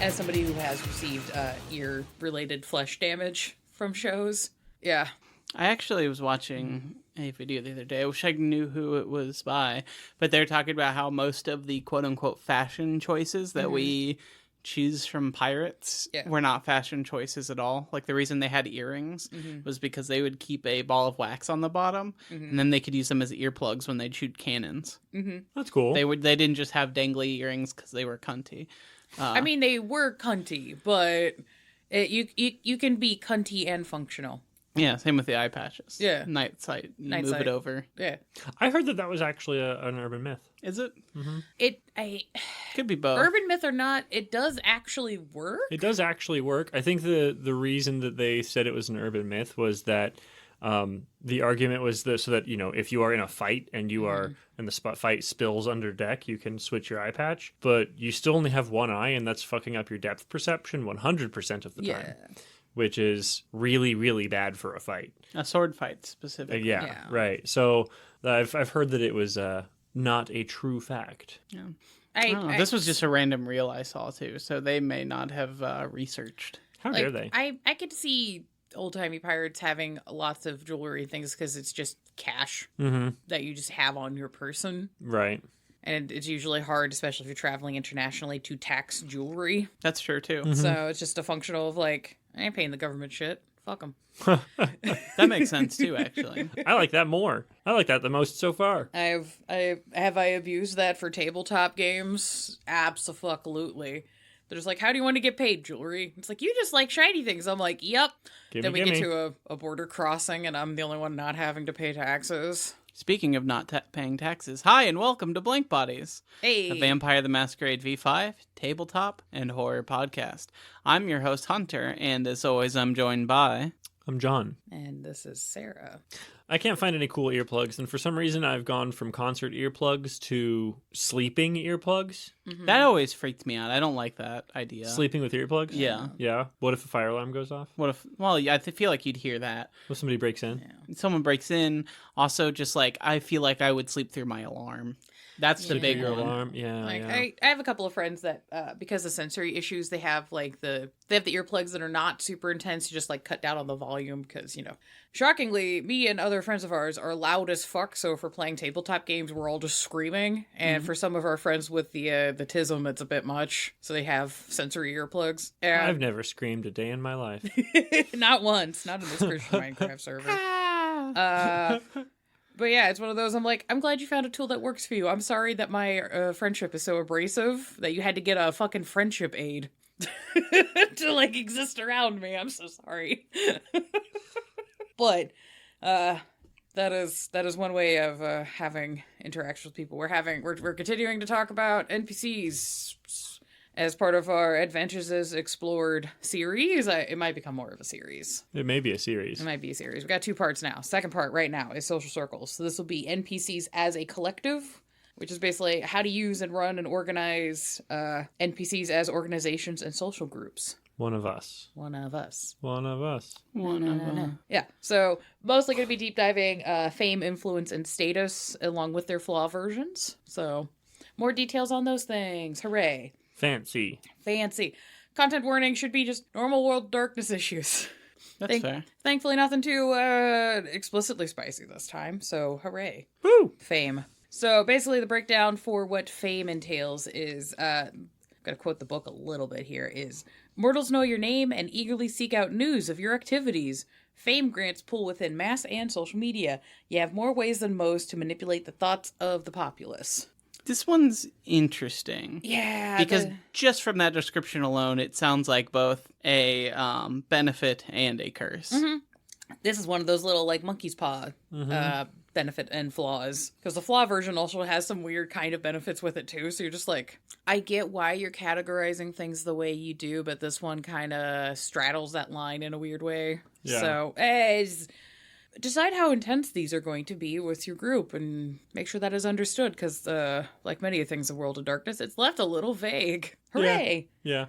as somebody who has received ear-related flesh damage from shows, yeah. I actually was watching a video the other day. I wish I knew who it was by, but they're talking about how most of the quote-unquote fashion choices that we choose from pirates were not fashion choices at all. Like, the reason they had earrings was because they would keep a ball of wax on the bottom, and then they could use them as earplugs when they'd shoot cannons. That's cool. They didn't just have dangly earrings because they were cunty. I mean, they were cunty, but you can be cunty and functional. Yeah, same with the eye patches. Yeah. Night sight. Night move sight. it over. Yeah. I heard that was actually an urban myth. Is it? Could be both. Urban myth or not, it does actually work. It does actually work. I think the reason that they said it was an urban myth was that the argument was so that, you know, if you are in a fight and you are and the fight spills under deck, you can switch your eye patch, but you still only have one eye, and that's fucking up your depth perception 100% of the time. Which is really, really bad for a fight. A sword fight, specifically. Yeah, right. So I've heard that it was not a true fact. Yeah. This was just a random reel I saw, too, so they may not have researched. How dare they? I could see old-timey pirates having lots of jewelry and things because it's just cash that you just have on your person. Right. And it's usually hard, especially if you're traveling internationally, to tax jewelry. That's true, too. So it's just a functional of, like, I ain't paying the government shit. Fuck them. That makes sense, too, actually. I like that more. I like that the most so far. Have I abused that for tabletop games? Absolutely. They're just like, how do you want to get paid, jewelry? It's like, you just like shiny things. I'm like, yep. Then we get to a border crossing, and I'm the only one not having to pay taxes. Speaking of not paying taxes, hi and welcome to Blank Bodies, a Vampire the Masquerade V5, tabletop, and horror podcast. I'm your host, Hunter, and as always, I'm joined by... I'm John. And this is Sarah. I can't find any cool earplugs, and for some reason I've gone from concert earplugs to sleeping earplugs. That always freaked me out. I don't like that idea. Sleeping with earplugs? Yeah. Yeah? What if a fire alarm goes off? What if... Well, yeah, I feel like you'd hear that. What if somebody breaks in? Yeah. Someone breaks in. Also, just like, I feel like I would sleep through my alarm. That's the big one. Alarm. Yeah, Like, yeah. I have a couple of friends that, because of sensory issues, they have the earplugs that are not super intense. You just like cut down on the volume because, you know, shockingly, me and other friends of ours are loud as fuck. So if we're playing tabletop games, we're all just screaming. And for some of our friends with the tism, it's a bit much. So they have sensory earplugs. And I've never screamed a day in my life. not once, not in this Christian Minecraft server. But yeah, it's one of those, I'm like, I'm glad you found a tool that works for you. I'm sorry that my friendship is so abrasive that you had to get a fucking friendship aid to, like, exist around me. I'm so sorry. But that is one way of having interactions with people. We're continuing to talk about NPCs as part of our Adventures Explored series. It might become more of a series. It may be a series. It might be a series. We got 2 parts now. Second part right now is social circles. So this will be NPCs as a collective, which is basically how to use and run and organize NPCs as organizations and social groups. One of us. One of us. One of us. One of them. Yeah. So mostly going to be deep diving fame, influence, and status along with their flaw versions. So more details on those things. Hooray. Fancy. Content warning should be just normal world darkness issues. That's fair. Thankfully, nothing too explicitly spicy this time, so hooray. Woo! Fame. So basically, the breakdown for what fame entails is, I'm going to quote the book a little bit here, is, mortals know your name and eagerly seek out news of your activities. Fame grants pull within mass and social media. You have more ways than most to manipulate the thoughts of the populace. This one's interesting. Yeah. Because just from that description alone, it sounds like both a benefit and a curse. This is one of those little, like, monkey's paw benefit and flaws. Because the flaw version also has some weird kind of benefits with it, too. So you're just like, I get why you're categorizing things the way you do, but this one kind of straddles that line in a weird way. Yeah. So, decide how intense these are going to be with your group and make sure that is understood. Because, like many things in World of Darkness, it's left a little vague. Hooray! Yeah.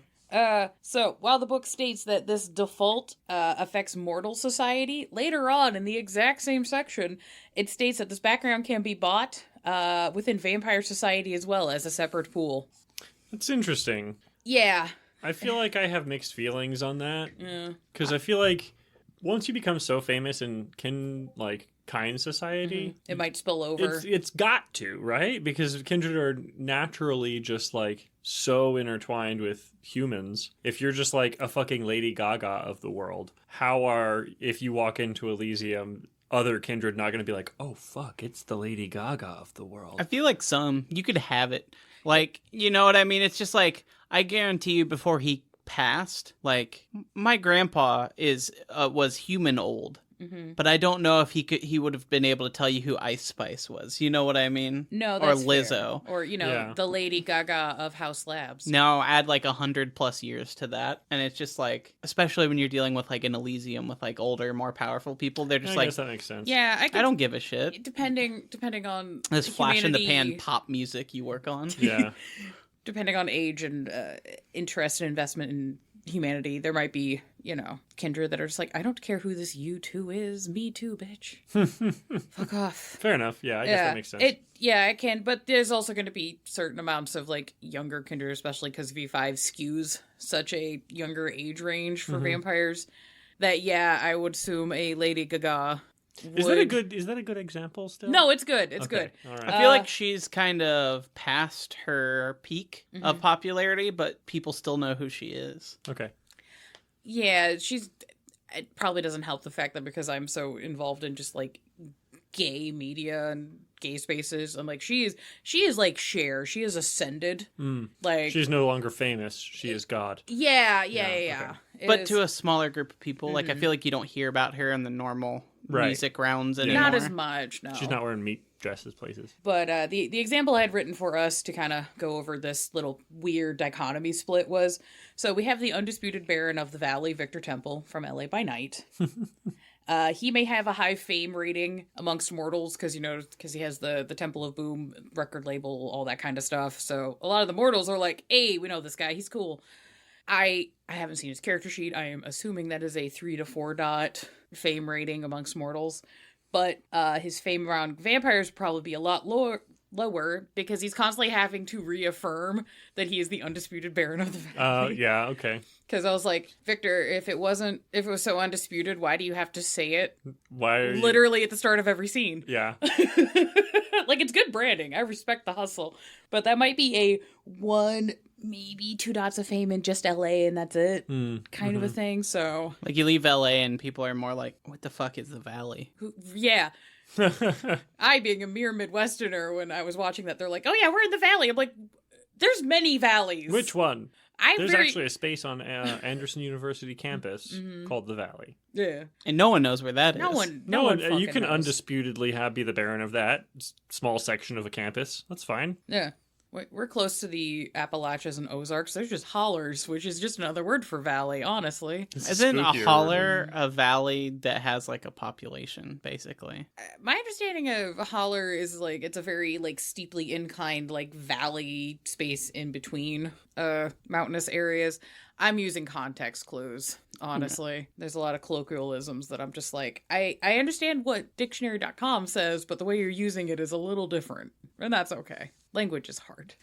So, while the book states that this default affects mortal society, later on in the exact same section, it states that this background can be bought within vampire society as well as a separate pool. That's interesting. Yeah. I feel like I have mixed feelings on that. Yeah. Because I feel like once you become so famous in kind society, It might spill over. it's got to, right? Because kindred are naturally just like so intertwined with humans. If you're just like a fucking Lady Gaga of the world, if you walk into Elysium, other kindred not going to be like, oh fuck, it's the Lady Gaga of the world? I feel like you could have it. Like, you know what I mean? It's just like, I guarantee you before he passed, like, my grandpa was human old. But I don't know if he would have been able to tell you who Ice Spice was. You know what I mean? No, that's or Lizzo. Fair. Or, the Lady Gaga of House Labs. Now add like 100+ years to that. And it's just like, especially when you're dealing with like an Elysium with like older, more powerful people, they're just I guess that makes sense. Yeah, I don't give a shit. Depending on this flash in the pan pop music you work on. Yeah. Depending on age and interest and investment in humanity, there might be, kindred that are just like, I don't care who this you two is. Me too, bitch. Fuck off. Fair enough. Yeah, I guess that makes sense. It can, but there's also going to be certain amounts of like younger kindred, especially because V5 skews such a younger age range for vampires that, I would assume a Lady Gaga Is that a good example still? No, it's good. It's good. All right. I feel like she's kind of past her peak of popularity, but people still know who she is. Okay. Yeah, it probably doesn't help the fact that because I'm so involved in just like gay media and gay spaces, and like she is like Cher. She is ascended. Like she's no longer famous. She is God. Yeah. Okay. But to a smaller group of people, like I feel like you don't hear about her in the normal music rounds anymore. Not as much, no. She's not wearing meat dresses places. But the example I had written for us to kind of go over this little weird dichotomy split was, so we have the undisputed Baron of the Valley, Victor Temple, from LA by Night. He may have a high fame rating amongst mortals because he has the Temple of Boom record label, all that kind of stuff. So a lot of the mortals are like, hey, we know this guy, he's cool. I haven't seen his character sheet. I am assuming that is a 3 to 4 dot fame rating amongst mortals. But his fame around vampires would probably be a lot lower because he's constantly having to reaffirm that he is the undisputed Baron of the Valley. Yeah, okay. Because I was like, Victor, if it was so undisputed, why do you have to say it? Why are literally at the start of every scene? Yeah. Like, it's good branding. I respect the hustle. But that might be a 1, maybe 2 dots of fame in just LA and that's it kind of a thing. So like you leave LA and people are more like, what the fuck is the Valley? Yeah. I, being a mere Midwesterner, when I was watching that, they're like, oh yeah, we're in the Valley. I'm like, there's many valleys. Which one? There's actually a space on Anderson University campus called the Valley. Yeah. And no one knows where that is. No one You can knows. undisputedly be the Baron of that small section of a campus. That's fine. Yeah. We're close to the Appalachians and Ozarks. There's just hollers, which is just another word for valley, honestly. Isn't a holler a valley that has like a population, basically? My understanding of a holler is like it's a very like steeply inclined like valley space in between mountainous areas. I'm using context clues, honestly. Yeah. There's a lot of colloquialisms that I'm just like, I understand what dictionary.com says, but the way you're using it is a little different. And that's okay. Language is hard.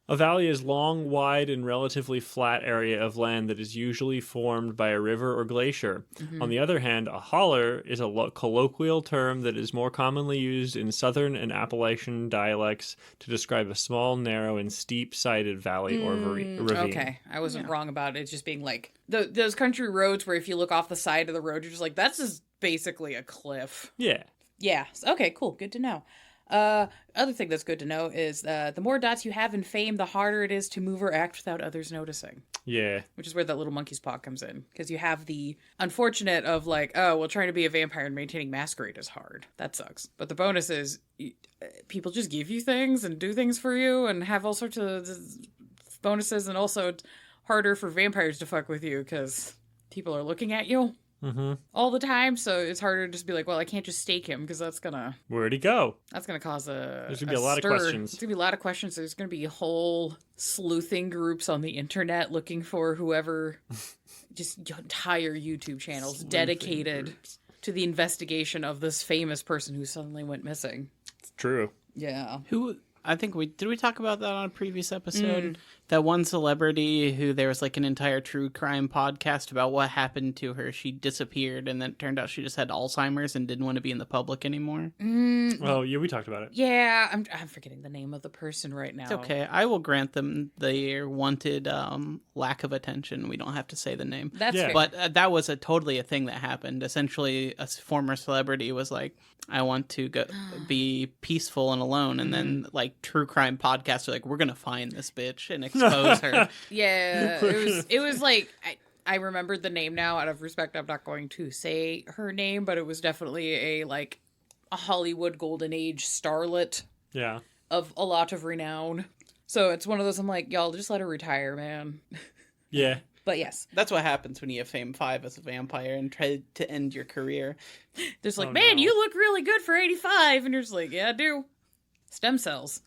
A valley is long, wide, and relatively flat area of land that is usually formed by a river or glacier. On the other hand, a holler is a colloquial term that is more commonly used in Southern and Appalachian dialects to describe a small, narrow, and steep-sided valley or ravine. Okay, I wasn't wrong about it just being like those country roads where if you look off the side of the road, you're just like, that's just basically a cliff. Yeah. Yeah. Okay, cool. Good to know. Other thing that's good to know is the more dots you have in fame, the harder it is to move or act without others noticing. Yeah. Which is where that little monkey's paw comes in. Because you have the unfortunate of like, oh, well, trying to be a vampire and maintaining masquerade is hard. That sucks. But the bonus is people just give you things and do things for you and have all sorts of bonuses. And also it's harder for vampires to fuck with you because people are looking at you. All the time, so it's harder to just be like, well, I can't just stake him because that's gonna... Where'd he go? That's gonna cause There's gonna be a lot of questions. There's gonna be a lot of questions. There's gonna be whole sleuthing groups on the internet looking for whoever... just entire YouTube channels dedicated to the investigation of this famous person who suddenly went missing. It's true. Yeah. I think we talk about that on a previous episode? That one celebrity who there was like an entire true crime podcast about what happened to her. She disappeared, and then it turned out she just had Alzheimer's and didn't want to be in the public anymore. Oh, yeah, we talked about it. Yeah, I'm forgetting the name of the person right now. It's okay. I will grant them their wanted lack of attention. We don't have to say the name. That's Yeah. fair. But that was totally a thing that happened. Essentially, a former celebrity was like, I want to go be peaceful and alone. And then, like, true crime podcasts are like, we're going to find this bitch and expose her. Yeah, it was like I remembered the name now. Out of respect, I'm not going to say her name, but it was definitely a Hollywood golden age starlet Yeah. of a lot of renown. So it's one of those. I'm like, y'all just let her retire, man. Yeah. But yes, That's what happens when you have Fame 5 as a vampire and try to end your career. there's like, Oh, man, no. you look really good for 85, and you're just like, yeah, I do. Stem cells.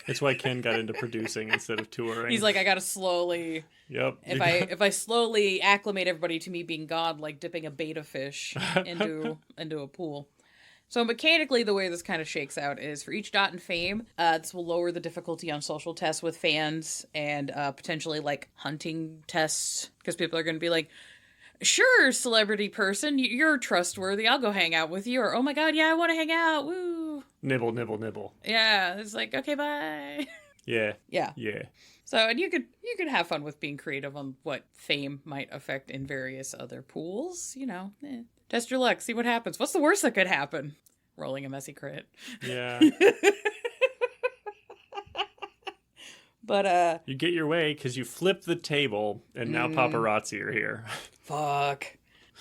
It's why Ken got into producing instead of touring. He's like, I gotta slowly. yep. If I slowly acclimate everybody to me being God, like dipping a beta fish into a pool. So mechanically, the way this kind of shakes out is for each dot in Fame, this will lower the difficulty on social tests with fans and potentially like hunting tests, because people are going to be like, sure, celebrity person, you're trustworthy, I'll go hang out with you, or oh my god, yeah, I want to hang out, woo. Nibble, nibble, nibble. Yeah, it's like, okay, bye. Yeah. Yeah. Yeah. So, and you could have fun with being creative on what Fame might affect in various other pools, Test your luck, see what happens. What's the worst that could happen? Rolling a messy crit. Yeah. But, You get your way because you flip the table and now paparazzi are here. fuck.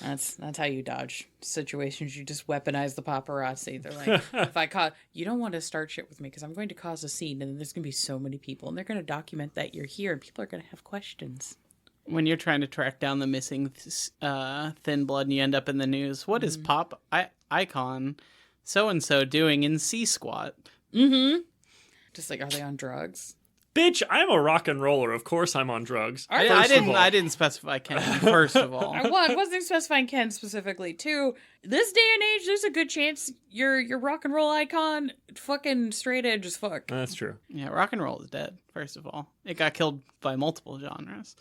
That's how you dodge situations. You just weaponize the paparazzi. They're like, you don't want to start shit with me because I'm going to cause a scene and then there's going to be so many people and they're going to document that you're here and people are going to have questions. When you're trying to track down the missing thin blood and you end up in the news, what is pop icon so-and-so doing in C-Squat? Just like, are they on drugs? Bitch, I'm a rock and roller. Of course I'm on drugs. I didn't specify Ken, first of all. I wasn't specifying Ken specifically. Two, this day and age, there's a good chance your rock and roll icon fucking straight edge as fuck. That's true. Yeah, rock and roll is dead, first of all. It got killed by multiple genres.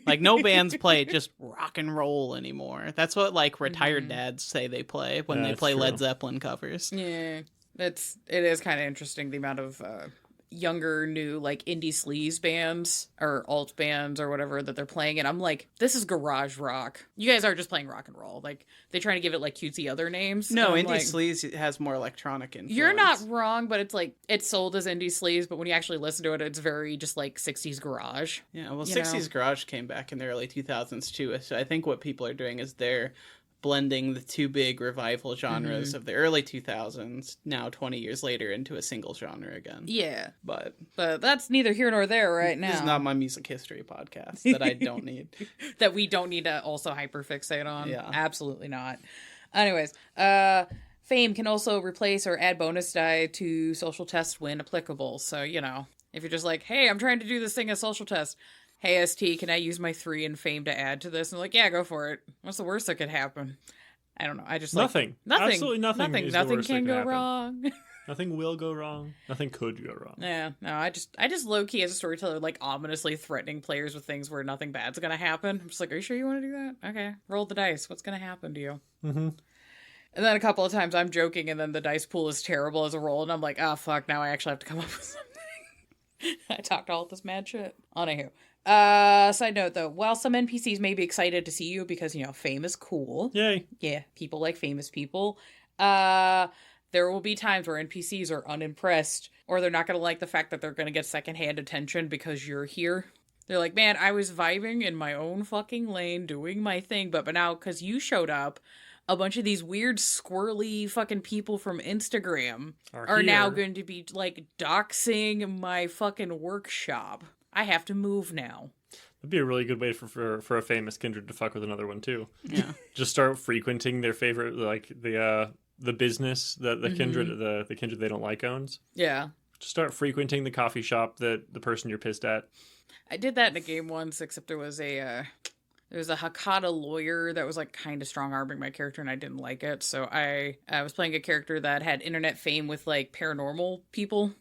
Like, no bands play just rock and roll anymore. That's what, like, retired dads say they play when they That's play true. Led Zeppelin covers. Yeah, it is kind of interesting the amount of younger, new, like, indie sleaze bands or alt bands or whatever that they're playing, and I'm like, this is garage rock. You guys are just playing rock and roll. Like, they trying to give it, like, cutesy other names. No, and I'm indie like, sleaze has more electronic influence. you're not wrong, but it's like, it's sold as indie sleaze, but when you actually listen to it, it's very just, like, 60s garage. Yeah, well, you 60s know? garage came back in the early 2000s, too. So I think what people are doing is they're blending the two big revival genres of the early 2000s, now 20 years later, into a single genre again. Yeah, But but that's neither here nor there right now. this is not my music history podcast that I don't need. That we don't need to also hyperfixate on. Yeah. Absolutely not. Anyways, Fame can also replace or add bonus die to social tests when applicable. So, if you're just like, hey, I'm trying to do this thing as social test. Hey, ST, can I use my 3 in Fame to add to this? And like, yeah, go for it. What's the worst that could happen? I don't know. I just Nothing. Nothing. Absolutely nothing is the Nothing worst that can could go happen. wrong. Nothing will go wrong. Nothing could go wrong. Yeah, no, I just low key as a storyteller, like ominously threatening players with things where nothing bad's gonna happen. I'm just like, are you sure you want to do that? Okay, roll the dice. What's gonna happen to you? Mm-hmm. And then a couple of times I'm joking, and then the dice pool is terrible as a roll, and I'm like, oh fuck, now I actually have to come up with something. I talked all this mad shit. Anywho. Side note though, while some NPCs may be excited to see you because, fame is cool. Yay. Yeah, people like famous people. There will be times where NPCs are unimpressed, or they're not going to like the fact that they're going to get secondhand attention because you're here. They're like, man, I was vibing in my own fucking lane, doing my thing, but now, because you showed up, a bunch of these weird, squirrely fucking people from Instagram are now here. going to be, like, doxing my fucking workshop. I have to move now. That'd be a really good way for a famous kindred to fuck with another one too. Yeah. Just start frequenting their favorite, like the business that the kindred the kindred they don't like owns. Yeah. Just start frequenting the coffee shop that the person you're pissed at. I did that in a game once, except there was There was a Hakata lawyer that was like kind of strong arming my character, and I didn't like it. So I was playing a character that had internet fame with like paranormal people.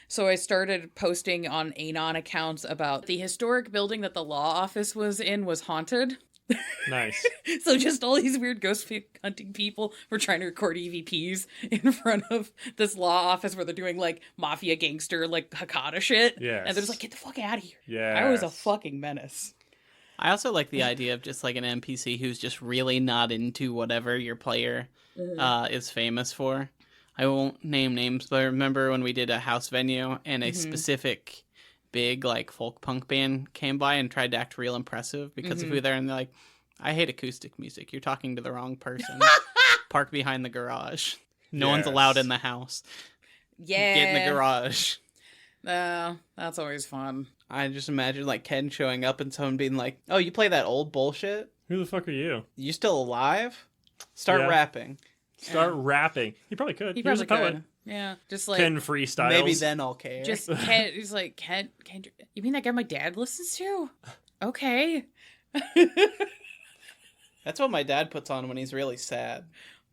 So I started posting on Anon accounts about the historic building that the law office was in was haunted. Nice. So just all these weird ghost hunting people were trying to record EVPs in front of this law office where they're doing like mafia gangster like Hakata shit. Yes. And they're just like, get the fuck out of here. Yeah. I was a fucking menace. I also like the idea of just like an NPC who's just really not into whatever your player is famous for. I won't name names, but I remember when we did a house venue and a specific big like folk punk band came by and tried to act real impressive because of who they're, and they're like, I hate acoustic music. You're talking to the wrong person. Park behind the garage. No one's allowed in the house. Yeah. Get in the garage. That's always fun. I just imagine like Ken showing up and someone being like, oh, you play that old bullshit? Who the fuck are you? You still alive? Start rapping. Start rapping. He probably could. He was a probably poet. could. Yeah. Just like Ken freestyles. Maybe then I'll care. just Ken. He's like Ken. You mean that guy my dad listens to? Okay. That's what my dad puts on when he's really sad.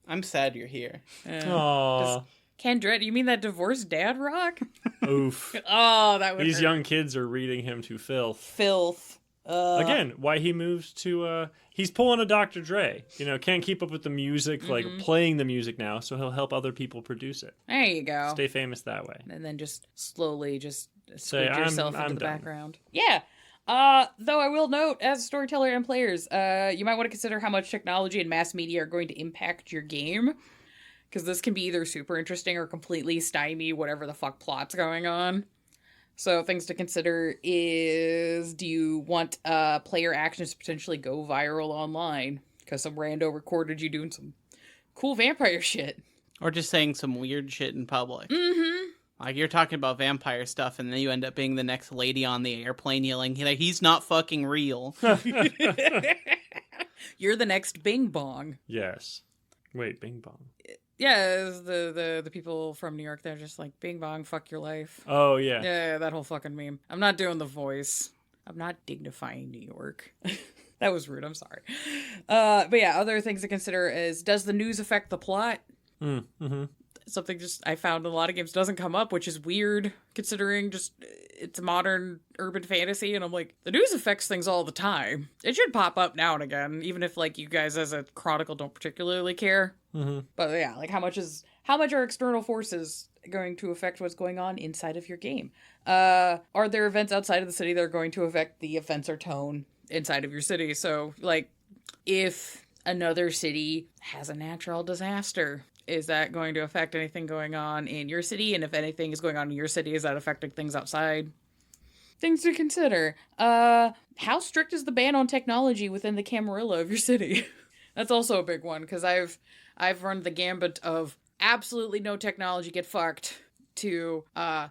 I'm sad you're here. Aww. Kendra, you mean that divorced dad rock? Oof. Oh, that would These hurt. young kids are reading him to filth. Filth. Again, why he moved to, he's pulling a Dr. Dre. You know, can't keep up with the music, like playing the music now, so he'll help other people produce it. There you go. Stay famous that way. And then just slowly just Say, squid yourself I'm into the done. background. Yeah. Though I will note, as a storyteller and players, you might want to consider how much technology and mass media are going to impact your game. Because this can be either super interesting or completely stymie whatever the fuck plot's going on. So things to consider is, do you want player actions to potentially go viral online? Because some rando recorded you doing some cool vampire shit. Or just saying some weird shit in public. Mm-hmm. Like, you're talking about vampire stuff, and then you end up being the next lady on the airplane yelling, he's not fucking real. You're the next Bing Bong. Yes. Wait, Bing Bong. Yeah, the people from New York, they're just like, Bing Bong, fuck your life. Oh, yeah. Yeah, that whole fucking meme. I'm not doing the voice. I'm not dignifying New York. That was rude, I'm sorry. But yeah, other things to consider is, does the news affect the plot? Mm-hmm. Something just I found in a lot of games doesn't come up, which is weird considering just it's a modern urban fantasy, and I'm like, the news affects things all the time. It should pop up now and again, even if like you guys as a chronicle don't particularly care. Mm-hmm. But yeah, like how much are external forces going to affect what's going on inside of your game? Are there events outside of the city that are going to affect the events or tone inside of your city? So like if another city has a natural disaster, is that going to affect anything going on in your city? And if anything is going on in your city, is that affecting things outside? Things to consider. How strict is the ban on technology within the Camarilla of your city? That's also a big one, because I've run the gambit of absolutely no technology, get fucked, to the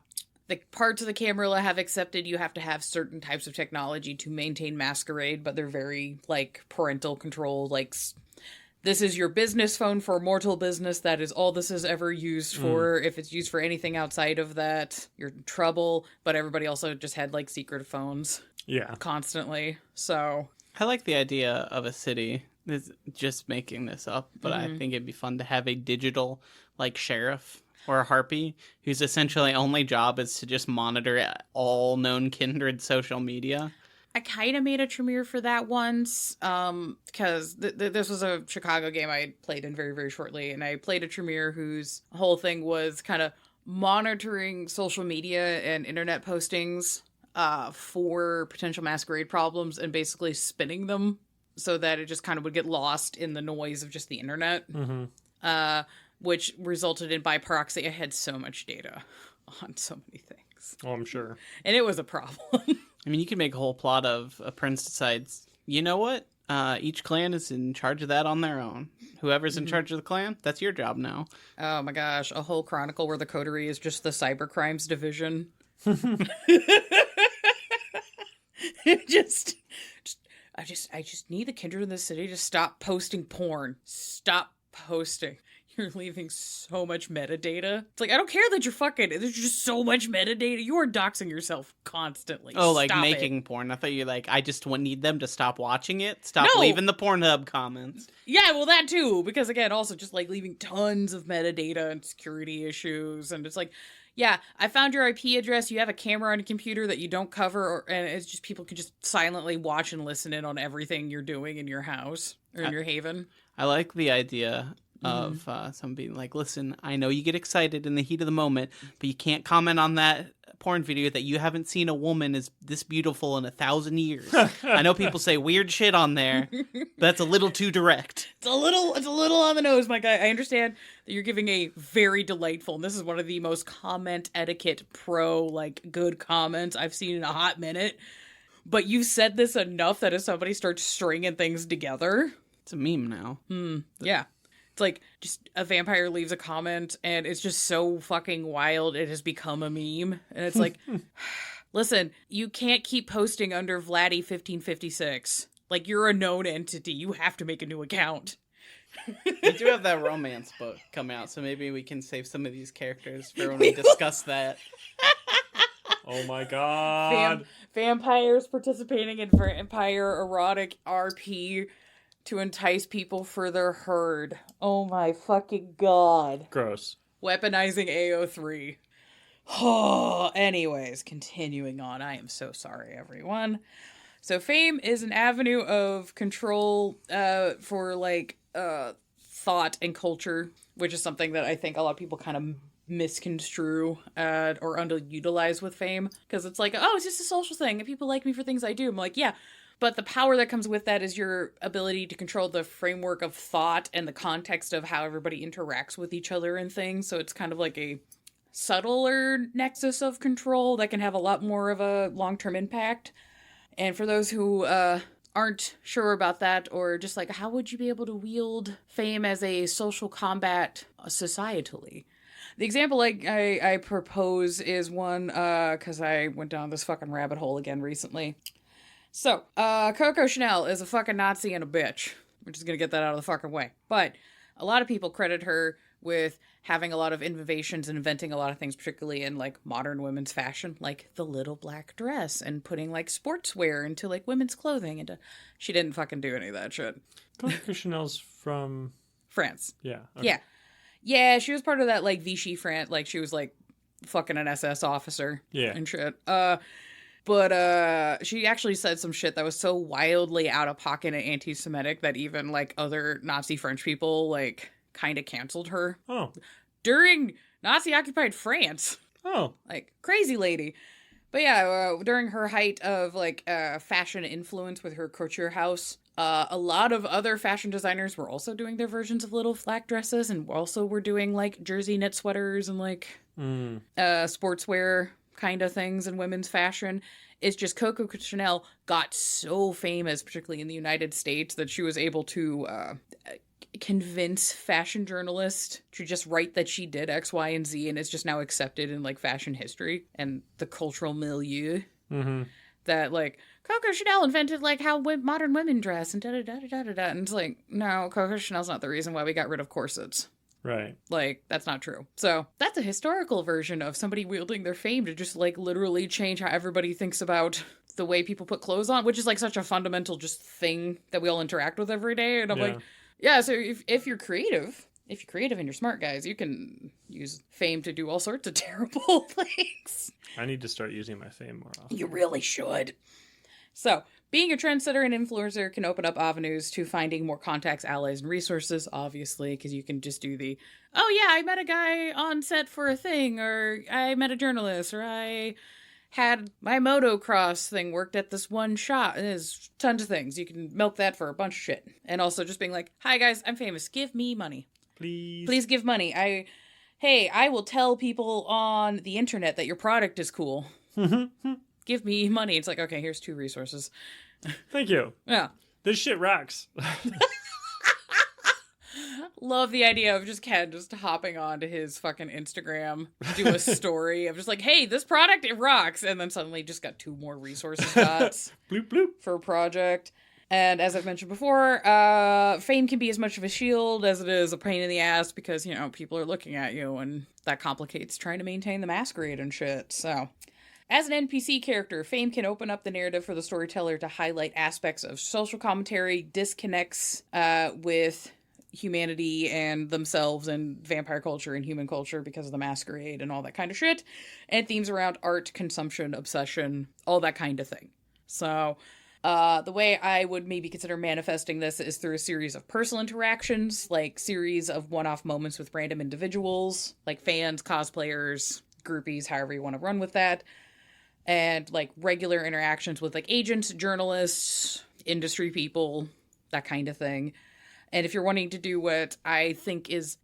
parts of the Camarilla have accepted you have to have certain types of technology to maintain Masquerade, but they're very, like, parental control, like, this is your business phone for mortal business. That is all this is ever used for. If it's used for anything outside of that, you're in trouble. But everybody also just had, like, secret phones. Yeah. Constantly. So. I like the idea of a city. This, just making this up, but I think it'd be fun to have a digital, like, sheriff or a harpy whose essentially only job is to just monitor all known kindred social media. I kind of made a Tremere for that once, because this was a Chicago game I played in very, very shortly, and I played a Tremere whose whole thing was kind of monitoring social media and internet postings for potential Masquerade problems and basically spinning them so that it just kind of would get lost in the noise of just the internet, which resulted in, by proxy, I had so much data on so many things. Oh, I'm sure. And it was a problem. I mean, you could make a whole plot of a prince decides, you know what? Each clan is in charge of that on their own. Whoever's in charge of the clan, that's your job now. Oh my gosh, a whole chronicle where the coterie is just the cybercrimes division. I just need the kindred in the city to stop posting porn. Stop posting. You're leaving so much metadata. It's like, I don't care that you're fucking, there's just so much metadata. You are doxing yourself constantly. Oh, like Stop making it. porn. I thought you like, I just need them to stop watching it. Stop No. leaving the Pornhub comments. Yeah, well, that too. Because again, also just like leaving tons of metadata and security issues. And it's like, yeah, I found your IP address. You have a camera on your computer that you don't cover. And it's just people can just silently watch and listen in on everything you're doing in your house or in your haven. I like the idea of someone being like, listen, I know you get excited in the heat of the moment, but you can't comment on that porn video that you haven't seen a woman is this beautiful in 1,000 years. I know people say weird shit on there, but that's a little too direct. It's a little on the nose, my guy. I understand that you're giving a very delightful, and this is one of the most comment etiquette like good comments I've seen in a hot minute. But you said this enough that if somebody starts stringing things together, it's a meme now. Yeah. It's like just a vampire leaves a comment and it's just so fucking wild it has become a meme. And it's like, listen, you can't keep posting under Vladdy 1556. Like, you're a known entity. You have to make a new account. We do have that romance book come out, so maybe we can save some of these characters for when we discuss that. Oh my god. Vampires participating in vampire erotic RP to entice people for their herd. Oh my fucking god. Gross. Weaponizing AO3. Oh, anyways, continuing on. I am so sorry, everyone. So fame is an avenue of control for like thought and culture, which is something that I think a lot of people kind of misconstrue or underutilize with fame. Because it's like, oh, it's just a social thing and people like me for things I do. I'm like, yeah. But the power that comes with that is your ability to control the framework of thought and the context of how everybody interacts with each other and things. So it's kind of like a subtler nexus of control that can have a lot more of a long-term impact. And for those who aren't sure about that, or just like, how would you be able to wield fame as a social combat societally? The example I propose is one, because I went down this fucking rabbit hole again recently. So, Coco Chanel is a fucking Nazi and a bitch. We're just gonna get that out of the fucking way. But a lot of people credit her with having a lot of innovations and inventing a lot of things, particularly in, like, modern women's fashion, like the little black dress and putting, like, sportswear into, like, women's clothing. And she didn't fucking do any of that shit. Coco Chanel's from... France. Yeah. Okay. Yeah. Yeah, she was part of that, like, Vichy France. Like, she was, like, fucking an SS officer. Yeah. And shit. But she actually said some shit that was so wildly out of pocket and anti-Semitic that even, like, other Nazi French people, like, kind of canceled her. Oh. During Nazi-occupied France. Oh. Like, crazy lady. But yeah, during her height of, like, fashion influence with her couture house, a lot of other fashion designers were also doing their versions of little black dresses and also were doing, like, jersey knit sweaters and, like, sportswear kind of things in women's fashion. It's just Coco Chanel got so famous, particularly in the United States, that she was able to convince fashion journalists to just write that she did X, Y, and Z, and it's just now accepted in, like, fashion history and the cultural milieu. Mm-hmm. That, like, Coco Chanel invented, like, how modern women dress and da-da-da-da-da-da. And it's like, no, Coco Chanel's not the reason why we got rid of corsets. Right. Like, that's not true. So, that's a historical version of somebody wielding their fame to just, like, literally change how everybody thinks about the way people put clothes on, which is, like, such a fundamental just thing that we all interact with every day. And I'm like, yeah, so if you're creative, and you're smart, guys, you can use fame to do all sorts of terrible things. I need to start using my fame more often. You really should. So, being a trendsetter and influencer can open up avenues to finding more contacts, allies, and resources, obviously, because you can just do the, oh yeah, I met a guy on set for a thing, or I met a journalist, or I had my motocross thing worked at this one shop. And there's tons of things. You can milk that for a bunch of shit. And also just being like, hi guys, I'm famous. Give me money. Please give money. I will tell people on the internet that your product is cool. Give me money. It's like, okay, here's 2 resources. Thank you. Yeah. This shit rocks. Love the idea of just Ken just hopping onto his fucking Instagram, do a story of just like, hey, this product, it rocks. And then suddenly just got 2 more resources dots Bloop, bloop. for a project. And as I've mentioned before, fame can be as much of a shield as it is a pain in the ass because, you know, people are looking at you and that complicates trying to maintain the masquerade and shit. So, as an NPC character, fame can open up the narrative for the storyteller to highlight aspects of social commentary, disconnects with humanity and themselves and vampire culture and human culture because of the masquerade and all that kind of shit, and themes around art, consumption, obsession, all that kind of thing. So, the way I would maybe consider manifesting this is through a series of personal interactions, like series of one-off moments with random individuals, like fans, cosplayers, groupies, however you want to run with that, and like regular interactions with like agents, journalists, industry people, that kind of thing. And if you're wanting to do what I think is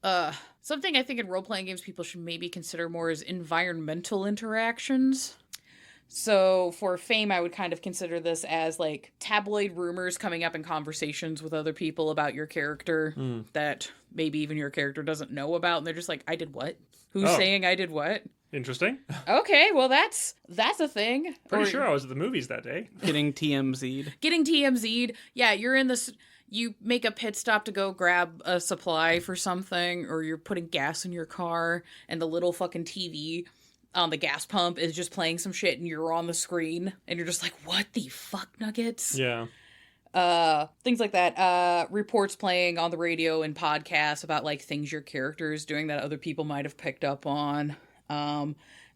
something I think in role-playing games people should maybe consider more is environmental interactions. So for fame, I would kind of consider this as like tabloid rumors coming up in conversations with other people about your character that maybe even your character doesn't know about. And they're just like, I did what? Who's saying I did what? Interesting. Okay, well that's a thing. Pretty sure I was at the movies that day. Getting TMZ'd. Getting TMZ'd. Yeah, you're in this... You make a pit stop to go grab a supply for something, or you're putting gas in your car, and the little fucking TV on the gas pump is just playing some shit, and you're on the screen, and you're just like, what the fuck, Nuggets? Yeah. Things like that. Reports playing on the radio and podcasts about, like, things your character is doing that other people might have picked up on.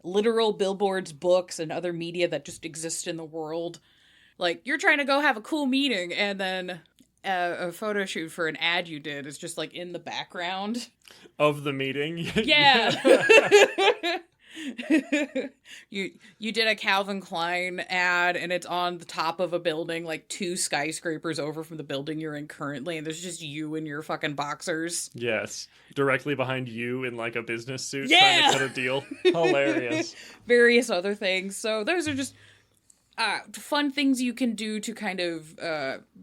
Literal billboards, books, and other media that just exist in the world. Like, you're trying to go have a cool meeting, and then... a photo shoot for an ad you did is just like in the background of the meeting. Yeah. you did a Calvin Klein ad and it's on the top of a building like 2 skyscrapers over from the building you're in currently, and there's just you in your fucking boxers. Yes. Directly behind you in like a business suit Yeah. trying to cut a deal. Hilarious. Various other things. So those are just fun things you can do to kind of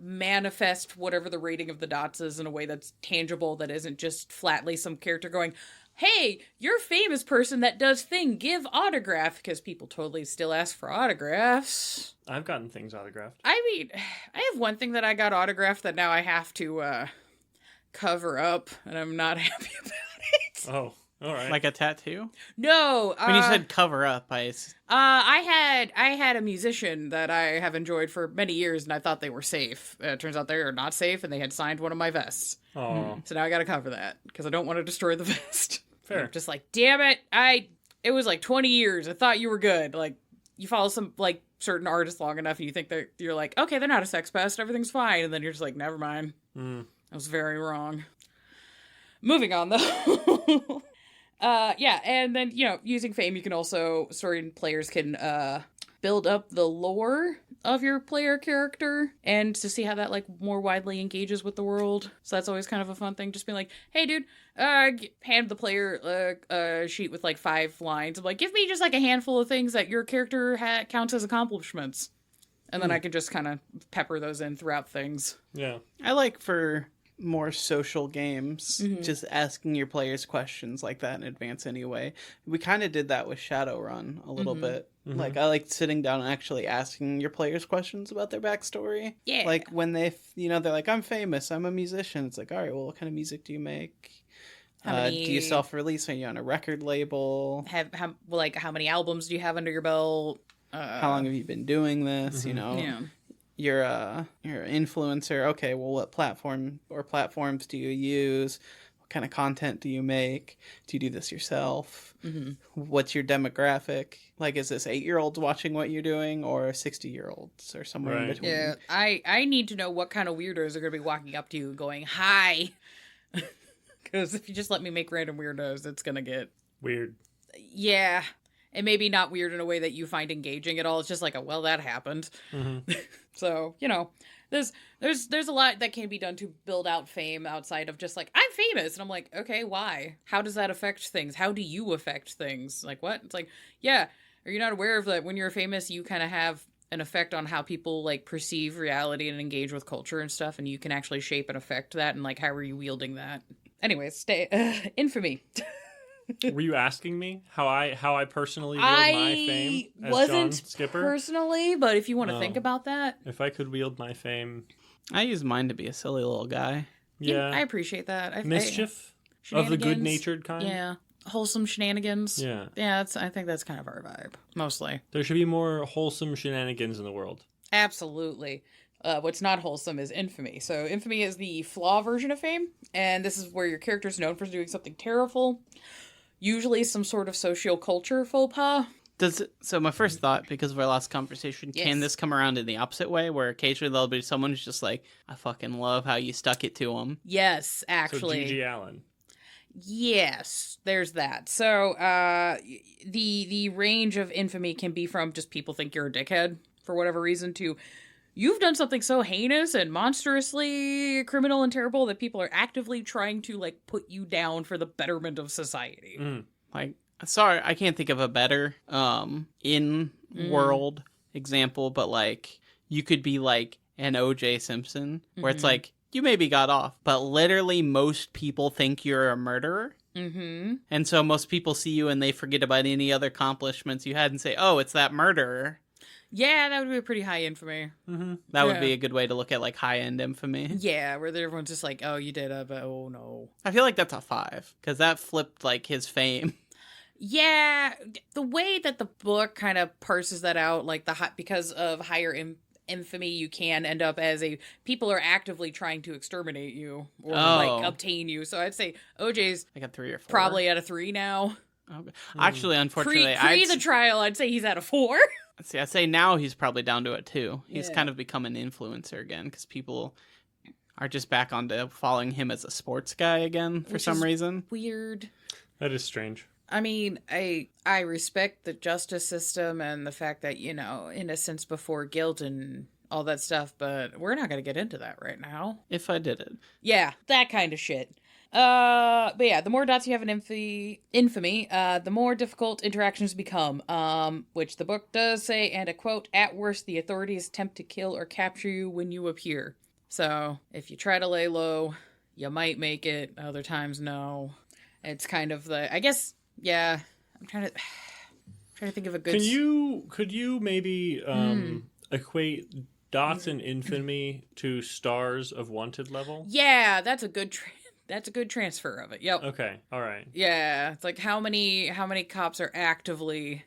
manifest whatever the rating of the dots is in a way that's tangible, that isn't just flatly some character going, hey, you're a famous person that does thing, give autograph, because people totally still ask for autographs. I've gotten things autographed. I mean, I have one thing that I got autographed that now I have to cover up, and I'm not happy about it. Oh. All right. Like a tattoo? No. When you said cover up, I had a musician that I have enjoyed for many years, and I thought they were safe. Turns out they are not safe, and they had signed one of my vests. Oh. So now I got to cover that because I don't want to destroy the vest. Fair. I'm just like, damn it! It was like 20 years. I thought you were good. Like, you follow some like certain artists long enough, and you think that you're like, okay, they're not a sex pest, everything's fine, and then you're just like, never mind. I was very wrong. Moving on though. Yeah, and then, you know, using fame, you can also, players can build up the lore of your player character and to see how that, like, more widely engages with the world. So that's always kind of a fun thing. Just being like, hey, dude, hand the player a sheet with, like, 5 lines. I'm like, give me just, like, a handful of things that your character counts as accomplishments. And then I can just kind of pepper those in throughout things. Yeah. I like for more social games, just asking your players questions like that in advance anyway. We kind of did that with Shadowrun a little bit. Like, I like sitting down and actually asking your players questions about their backstory. Yeah. Like, when they, they're like, I'm famous, I'm a musician. It's like, all right, well, what kind of music do you make? Do you self-release? Are you on a record label? How many albums do you have under your belt? How long have you been doing this? Yeah. You're an influencer. Okay, well, what platform or platforms do you use? What kind of content do you make? Do you do this yourself? What's your demographic? Like, is this 8-year-olds watching what you're doing, or 60-year-olds, or somewhere in between? Yeah, I need to know what kind of weirdos are going to be walking up to you going, hi. Because if you just let me make random weirdos, it's going to get... Weird. Yeah. And maybe not weird in a way that you find engaging at all. It's just like, well, that happened. So, there's a lot that can be done to build out fame outside of just like, I'm famous. And I'm like, okay, why? How does that affect things? How do you affect things? Like, what? It's like, yeah, are you not aware of that when you're famous, you kind of have an effect on how people like perceive reality and engage with culture and stuff, and you can actually shape and affect that, and like, how are you wielding that? Anyways, infamy. Were you asking me how I personally wield my fame as John Skipper? Personally, but if you want to think about that. If I could wield my fame, I use mine to be a silly little guy. Yeah. I appreciate that. Mischief of the Shenanigans. good-natured kind. Yeah. Wholesome shenanigans. Yeah. Yeah, I think that's kind of our vibe, mostly. There should be more wholesome shenanigans in the world. Absolutely. What's not wholesome is infamy. So infamy is the flaw version of fame, and this is where your character is known for doing something terrible, usually some sort of socio-culture faux pas. So my first thought, because of our last conversation, Yes. can this come around in the opposite way, where occasionally there'll be someone who's just like, I fucking love how you stuck it to him. Yes, actually. So G.G. Allen. Yes, there's that. So the range of infamy can be from just people think you're a dickhead for whatever reason to you've done something so heinous and monstrously criminal and terrible that people are actively trying to like put you down for the betterment of society. Like, sorry, I can't think of a better in-world example, but like, you could be like an O.J. Simpson, where it's like, you maybe got off, but literally most people think you're a murderer. Mm-hmm. And so most people see you and they forget about any other accomplishments you had and say, oh, it's that murderer. Yeah, that would be a pretty high infamy. That would be a good way to look at like high-end infamy. Yeah, where everyone's just like, oh, you did it, but oh no. I feel like that's a 5, because that flipped like his fame. Yeah, the way that the book kind of parses that out, like because of higher infamy, you can end up as people are actively trying to exterminate you or like obtain you. So I'd say OJ's Like a 3 or 4. probably at a 3 now. Okay. Actually, unfortunately, Pre the trial, I'd say he's at a 4. See, I'd say now he's probably down to a 2. He's Yeah. kind of become an influencer again because people are just back onto following him as a sports guy again for some reason. Weird. That is strange. I mean, I respect the justice system and the fact that, you know, innocence before guilt and all that stuff, but we're not going to get into that right now. If I did it. Yeah, that kind of shit. But yeah, the more dots you have in infamy, the more difficult interactions become, which the book does say, and a quote, at worst, the authorities attempt to kill or capture you when you appear. So, if you try to lay low, you might make it, other times no. It's kind of I guess, yeah, I'm trying to think of a good... Could you maybe equate dots in infamy to stars of wanted level? Yeah, that's a good transfer of it. Yep. Okay. All right. Yeah, it's like how many cops are actively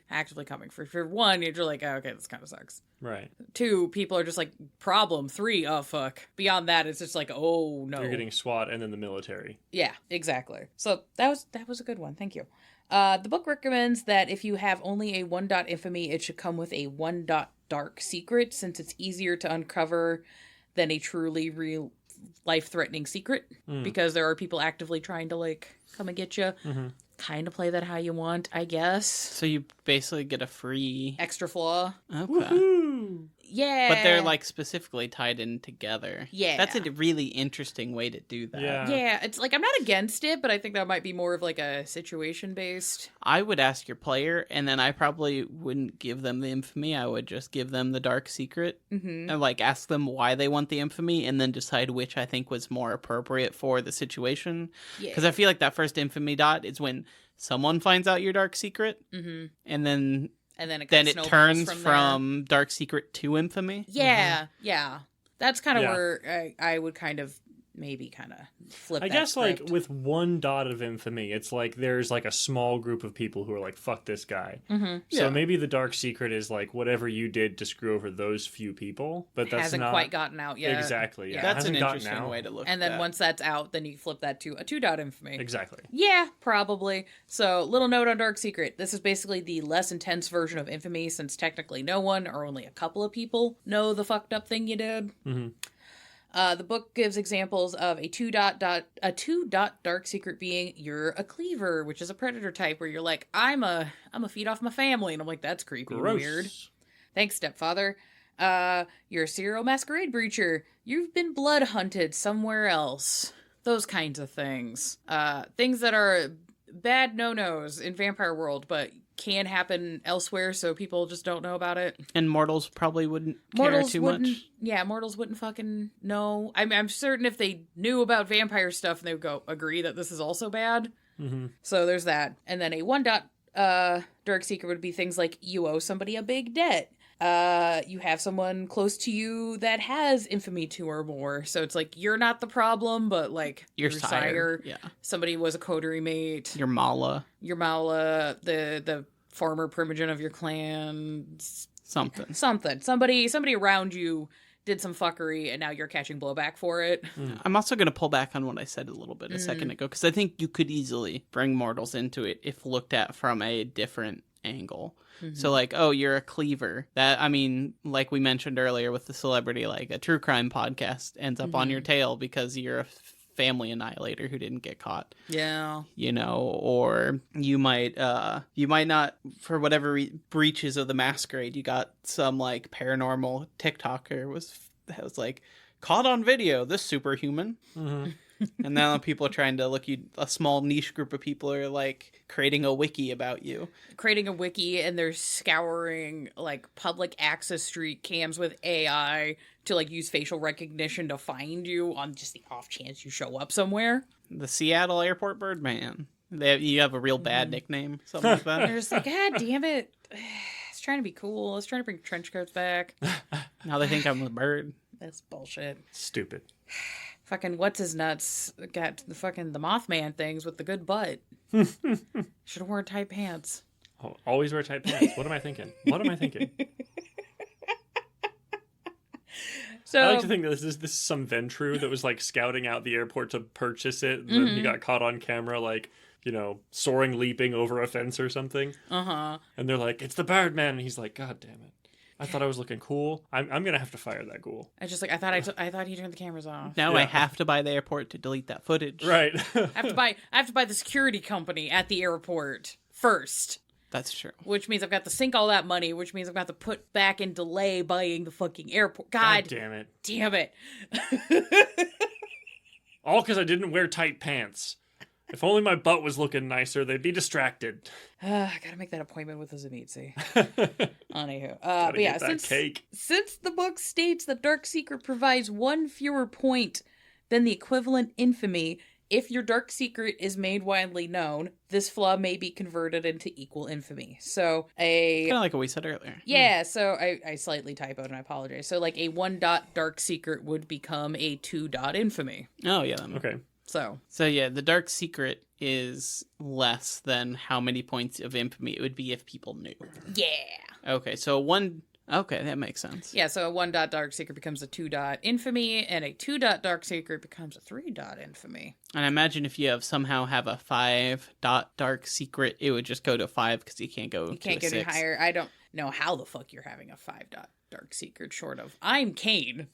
coming for one. You're like, oh, okay, this kind of sucks. Right. 2, people are just like problem. 3, oh fuck. Beyond that, it's just like, oh no. You're getting SWAT and then the military. Yeah, exactly. So that was a good one. Thank you. The book recommends that if you have only a 1 dot infamy, it should come with a 1 dot dark secret, since it's easier to uncover than a truly real life-threatening secret, because there are people actively trying to like come and get you. Kind of play that how you want, I guess. So you basically get a free... Extra flaw. Okay. Woohoo! Yeah. But they're like specifically tied in together. Yeah. That's a really interesting way to do that. Yeah, it's like I'm not against it, but I think that might be more of like a situation based. I would ask your player, and then I probably wouldn't give them the infamy. I would just give them the dark secret, and like ask them why they want the infamy, and then decide which I think was more appropriate for the situation. Because I feel like that first infamy dot is when someone finds out your dark secret, and then it turns from dark secret to infamy. Yeah, yeah. That's kind of where I would kind of maybe kind of flip. I guess script. Like with 1 dot of infamy, it's like there's like a small group of people who are like, fuck this guy. So maybe the dark secret is like whatever you did to screw over those few people, but that's hasn't not quite gotten out yet. Exactly. Yeah, That's an interesting way to look at And then once that's out, then you flip that to a 2 dot infamy. Exactly. Yeah, probably. So, little note on dark secret. This is basically the less intense version of infamy, since technically no one or only a couple of people know the fucked up thing you did. The book gives examples of a 2 dot dark secret being you're a cleaver, which is a predator type where you're like, I'm a feed off my family, and I'm like, that's creepy and weird. Thanks, stepfather. You're a serial masquerade breacher. You've been blood hunted somewhere else. Those kinds of things. Things that are bad no-nos in vampire world, but can happen elsewhere, so people just don't know about it. And mortals probably wouldn't care too much. Yeah, mortals wouldn't fucking know. I'm certain if they knew about vampire stuff, they would agree that this is also bad. So there's that. And then a 1 dot dark secret would be things like you owe somebody a big debt. you have someone close to you that has infamy 2 or more. So it's like, you're not the problem, but like Your sire. Yeah. somebody was a coterie mate. Your mala. Your mala, the former primogen of your clan. Something. Somebody around you did some fuckery, and now you're catching blowback for it. I'm also going to pull back on what I said a little bit a second ago, because I think you could easily bring mortals into it if looked at from a different angle. So like, oh, you're a cleaver. That, I mean, like we mentioned earlier with the celebrity, like a true crime podcast ends up on your tail because you're a family annihilator who didn't get caught. Yeah. You know, or you might not, for whatever breaches of the masquerade, you got some like paranormal TikToker was like caught on video, this superhuman. And now people are trying to look you, a small niche group of people are like creating a wiki about you. Creating a wiki, and they're scouring like public access street cams with AI to like use facial recognition to find you on just the off chance you show up somewhere. The Seattle Airport Birdman. You have a real bad nickname, something like that. They're just like, God damn it. It's trying to be cool. It's trying to bring trench coats back. Now they think I'm a bird. That's bullshit. Stupid. Fucking what's his nuts got the Mothman things with the good butt. Should have worn tight pants. Oh, always wear tight pants. What am I thinking? So I like to think that this is some Ventru that was like scouting out the airport to purchase it, and then he got caught on camera like, you know, soaring, leaping over a fence or something. And they're like, it's the Birdman, and he's like, God damn it. I thought I was looking cool. I'm gonna have to fire that ghoul. I just like I thought he turned the cameras off. Now I have to buy the airport to delete that footage. Right. I have to buy the security company at the airport first. That's true. Which means I've got to sink all that money, which means I've got to put back in delay buying the fucking airport. God damn it. Damn it. All because I didn't wear tight pants. If only my butt was looking nicer, they'd be distracted. I gotta make that appointment with the Zamitzi. Anywho. Gotta But yeah, get that cake. Since the book states that Dark Secret provides one fewer point than the equivalent infamy, if your Dark Secret is made widely known, this flaw may be converted into equal infamy. So kind of like what we said earlier. Yeah, so I slightly typoed and I apologize. So like a 1 Dark Secret would become a 2 infamy. Oh, yeah. Okay. So yeah, the Dark Secret is less than how many points of infamy it would be if people knew. Yeah. Okay, so okay, that makes sense. Yeah, so a 1 Dark Secret becomes a 2 infamy, and a 2 Dark Secret becomes a 3 infamy. And I imagine if you somehow have a 5 Dark Secret, it would just go to 5 because you can't go. You can't get any higher. I don't know how the fuck you're having a 5 Dark Secret short of I'm Kane.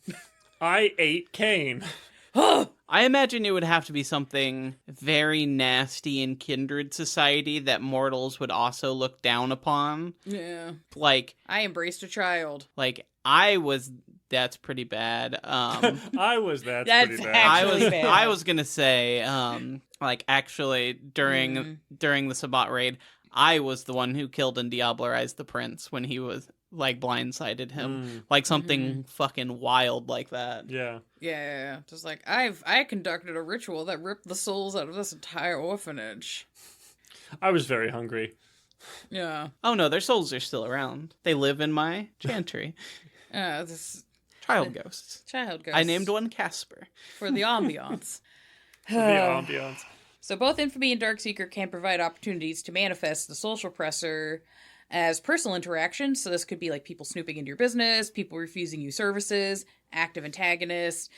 I ate Kane. I imagine it would have to be something very nasty in Kindred Society that mortals would also look down upon. Yeah. Like, I embraced a child. Like, that's pretty bad. That's pretty bad. I was gonna say, like, actually, during the Sabbat raid, I was the one who killed and diablerized the prince when he was, like, blindsided him. Like, something fucking wild like that. Yeah. Yeah. Just like, I conducted a ritual that ripped the souls out of this entire orphanage. I was very hungry. Yeah. Oh, no, their souls are still around. They live in my chantry. Child ghosts. Child ghosts. I named one Casper. For the ambiance. So both Infamy and Dark Secret can provide opportunities to manifest the social oppressor as personal interactions. So this could be like people snooping into your business, people refusing you services, active antagonists,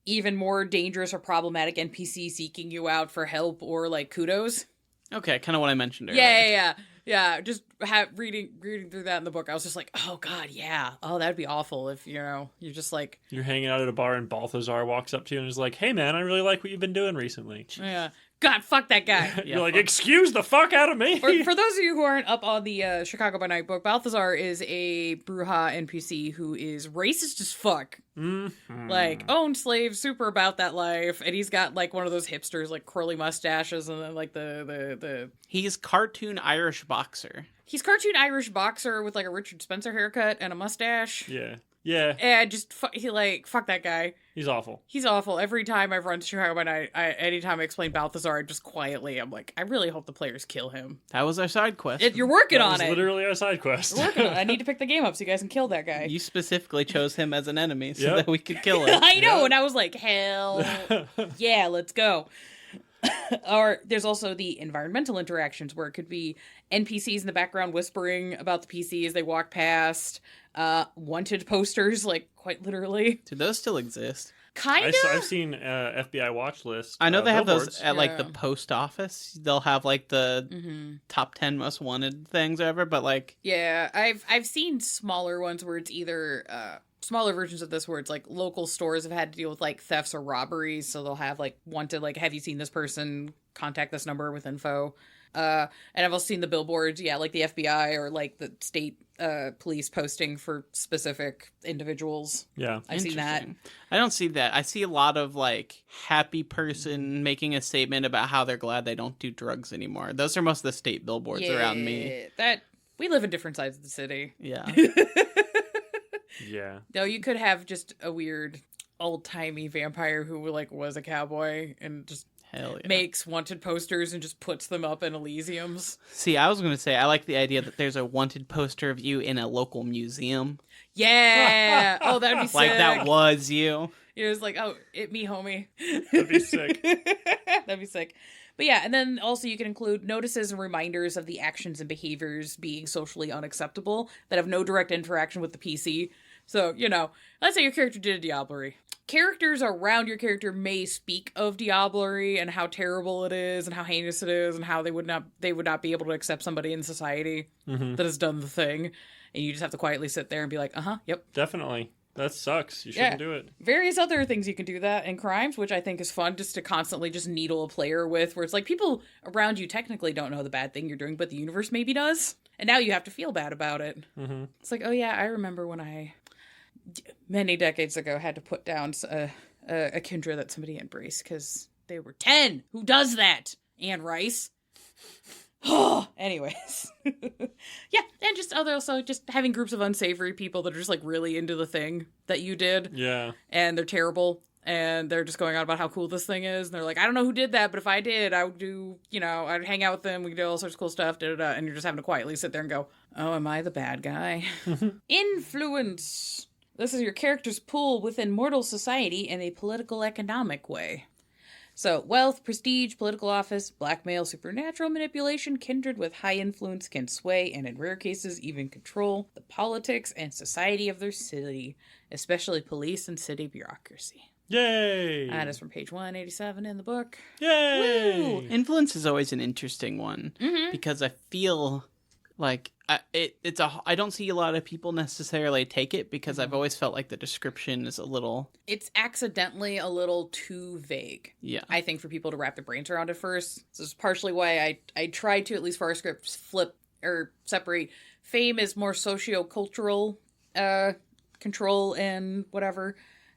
even more dangerous or problematic NPC seeking you out for help or like kudos. Okay, kind of what I mentioned earlier. Yeah. Just reading through that in the book, I was just like, oh god, yeah. Oh, that'd be awful if, you're just like... You're hanging out at a bar and Balthazar walks up to you and is like, hey man, I really like what you've been doing recently. Yeah. God, fuck that guy. You're like, excuse the fuck out of me. For those of you who aren't up on the Chicago by Night book, Balthazar is a Bruja NPC who is racist as fuck. Mm-hmm. Like, owned slaves, super about that life, and he's got like one of those hipsters, like curly mustaches, and then like the He's cartoon Irish boxer. He's cartoon Irish boxer with like a Richard Spencer haircut and a mustache. Yeah. Yeah, And just, fuck that guy. he's awful. He's awful. Every time I've run to Chicago by Night, anytime I explain Balthazar, I'm just quietly, I'm like, I really hope the players kill him. That was our side quest. You're working That on was it. literally our side quest. We're working on it. I need to pick the game up so you guys can kill that guy. You specifically chose him as an enemy so Yep. that we could kill him. I know, Yeah. and I was like, hell yeah, let's go. Or there's also the environmental interactions where it could be NPCs in the background whispering about the PC as they walk past, wanted posters, like quite literally. Do those still exist? Kind of. I've seen FBI watch list. I know they have those billboards. at like the Yeah. post office. They'll have like the top 10 most wanted things ever, but like Yeah, I've seen smaller ones where it's either smaller versions of this where it's like local stores have had to deal with like thefts or robberies, so they'll have like wanted, like, have you seen this person, contact this number with info. And I've also seen the billboards, yeah, like the FBI or like the state police posting for specific individuals. Yeah. I've seen that. Interesting. I don't see that. I see a lot of like happy person making a statement about how they're glad they don't do drugs anymore. Those are most of the state billboards around me. That we live in different sides of the city. Yeah. Yeah. No, you could have just a weird old-timey vampire who like was a cowboy and just Hell yeah. makes wanted posters and just puts them up in Elysiums. See, I was going to say, I like the idea that there's a wanted poster of you in a local museum. Yeah. Oh, that'd be sick. Like that was you. It was like, oh, it me, homie. That'd be sick. That'd be sick. But yeah, and then also you can include notices and reminders of the actions and behaviors being socially unacceptable that have no direct interaction with the PC. So, you know, let's say your character did a diablerie. Characters around your character may speak of diablerie and how terrible it is and how heinous it is and how they would not be able to accept somebody in society that has done the thing. And you just have to quietly sit there and be like, yep. Definitely. That sucks. You shouldn't do it. Various other things you can do that in crimes, which I think is fun just to constantly just needle a player with, where it's like people around you technically don't know the bad thing you're doing, but the universe maybe does. And now you have to feel bad about it. Mm-hmm. It's like, oh yeah, I remember when I, many decades ago, had to put down a Kindra that somebody embraced because they were 10. Who does that? Anne Rice. Anyways. Yeah, and just also just having groups of unsavory people that are just like really into the thing that you did. Yeah. And they're terrible. And they're just going on about how cool this thing is. And they're like, I don't know who did that, but if I did, I would do, I'd hang out with them. We could do all sorts of cool stuff. Da, da, da. And you're just having to quietly sit there and go, oh, am I the bad guy? Influence. This is your character's pull within mortal society in a political economic way. So, wealth, prestige, political office, blackmail, supernatural manipulation, kindred with high influence can sway and in rare cases even control the politics and society of their city, especially police and city bureaucracy. Yay! That is from page 187 in the book. Yay! Woo! Influence is always an interesting one because I feel like I don't see a lot of people necessarily take it because I've always felt like the description is a little... It's accidentally a little too vague. Yeah. I think for people to wrap their brains around it first. This is partially why I tried to, at least for our scripts, flip or separate fame as more socio-cultural control and whatever,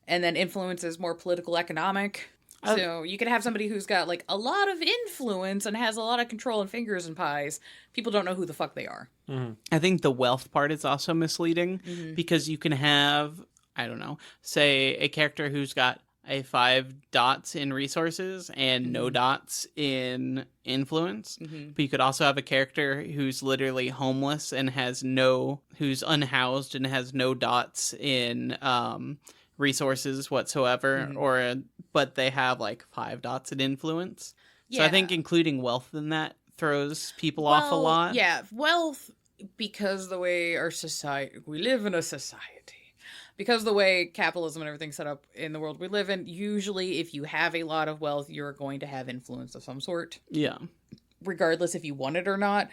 and then influence is more political economic. So you could have somebody who's got like a lot of influence and has a lot of control and fingers and pies. People don't know who the fuck they are. Mm-hmm. I think the wealth part is also misleading because you can have, I don't know, say a character who's got a 5 dots in resources and no dots in influence. But you could also have a character who's literally homeless and who's unhoused and has no dots in resources whatsoever, but they have like 5 dots in influence. So I think including wealth in that throws people off a lot. Yeah, wealth, because the way our society, we live in a society, because the way capitalism and everything's set up in the world we live in, usually if you have a lot of wealth, you're going to have influence of some sort. Yeah. Regardless if you want it or not.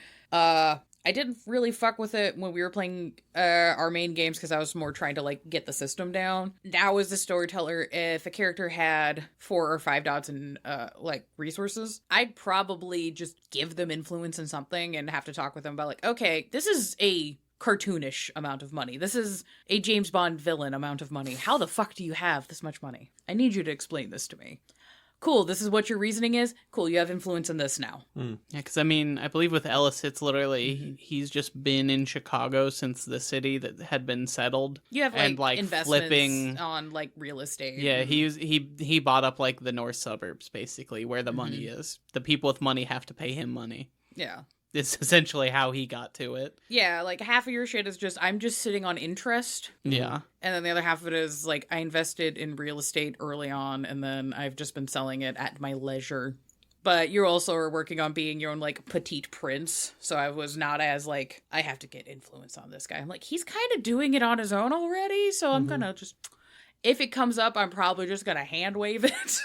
I didn't really fuck with it when we were playing our main games because I was more trying to like get the system down. Now as a storyteller, if a character had 4 or 5 dots in like resources, I'd probably just give them influence in something and have to talk with them about like, okay, this is a cartoonish amount of money. This is a James Bond villain amount of money. How the fuck do you have this much money? I need you to explain this to me. cool, this is what your reasoning is. Cool, you have influence in this now. Yeah, because I mean, I believe with Ellis, it's literally he's just been in Chicago since the city that had been settled. You have and, investments flipping on real estate. Yeah, he bought up the north suburbs basically where the money is. The people with money have to pay him money. Yeah. It's essentially how he got to it. Yeah, half of your shit is just, I'm just sitting on interest. Yeah. And then the other half of it is, I invested in real estate early on, and then I've just been selling it at my leisure. But you also are working on being your own, petite prince. So I was not as, I have to get influence on this guy. I'm he's kind of doing it on his own already, so I'm gonna just, if it comes up, I'm probably just gonna hand wave it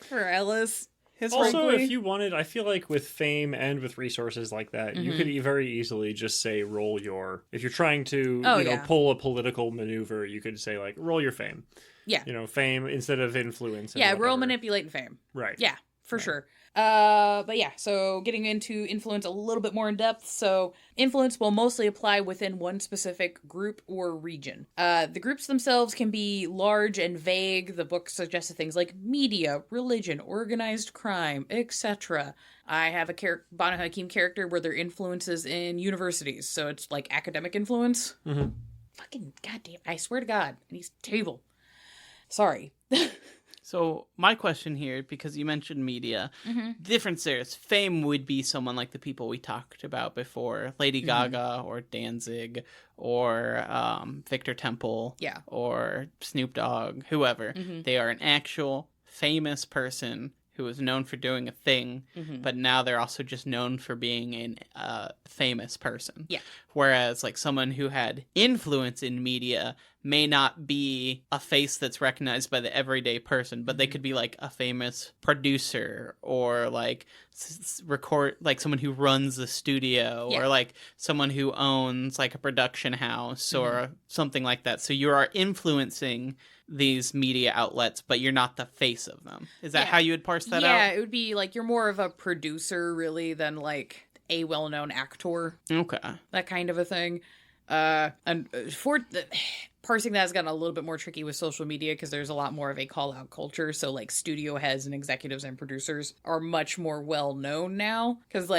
for Ellis. Also, if you wanted, I feel like with fame and with resources like that, you could very easily just say roll your. If you're trying to, pull a political maneuver, you could say roll your fame. Yeah. Fame instead of influence. Yeah, roll, manipulate, and fame. Right. Yeah, for sure. But yeah, so getting into influence a little bit more in depth. So influence will mostly apply within one specific group or region. The groups themselves can be large and vague. The book suggested things like media, religion, organized crime, etc. I have a Banu Hakim character where their influence is in universities. So it's academic influence. Mm-hmm. Fucking goddamn, I swear to God. And he's terrible. Sorry. So my question here, because you mentioned media, the difference there is fame would be someone like the people we talked about before, Lady Gaga or Danzig or Victor Temple or Snoop Dogg, whoever. They are an actual famous person who is known for doing a thing, but now they're also just known for being a famous person. Yeah. Whereas someone who had influence in media may not be a face that's recognized by the everyday person, but they could be a famous producer or record someone who runs the studio or someone who owns a production house or something like that. So you are influencing these media outlets, but you're not the face of them. Is that how you would parse that out? Yeah, it would be you're more of a producer really than a well-known actor. Okay. That kind of a thing. And parsing that has gotten a little bit more tricky with social media because there's a lot more of a call-out culture. So studio heads and executives and producers are much more well-known now. Because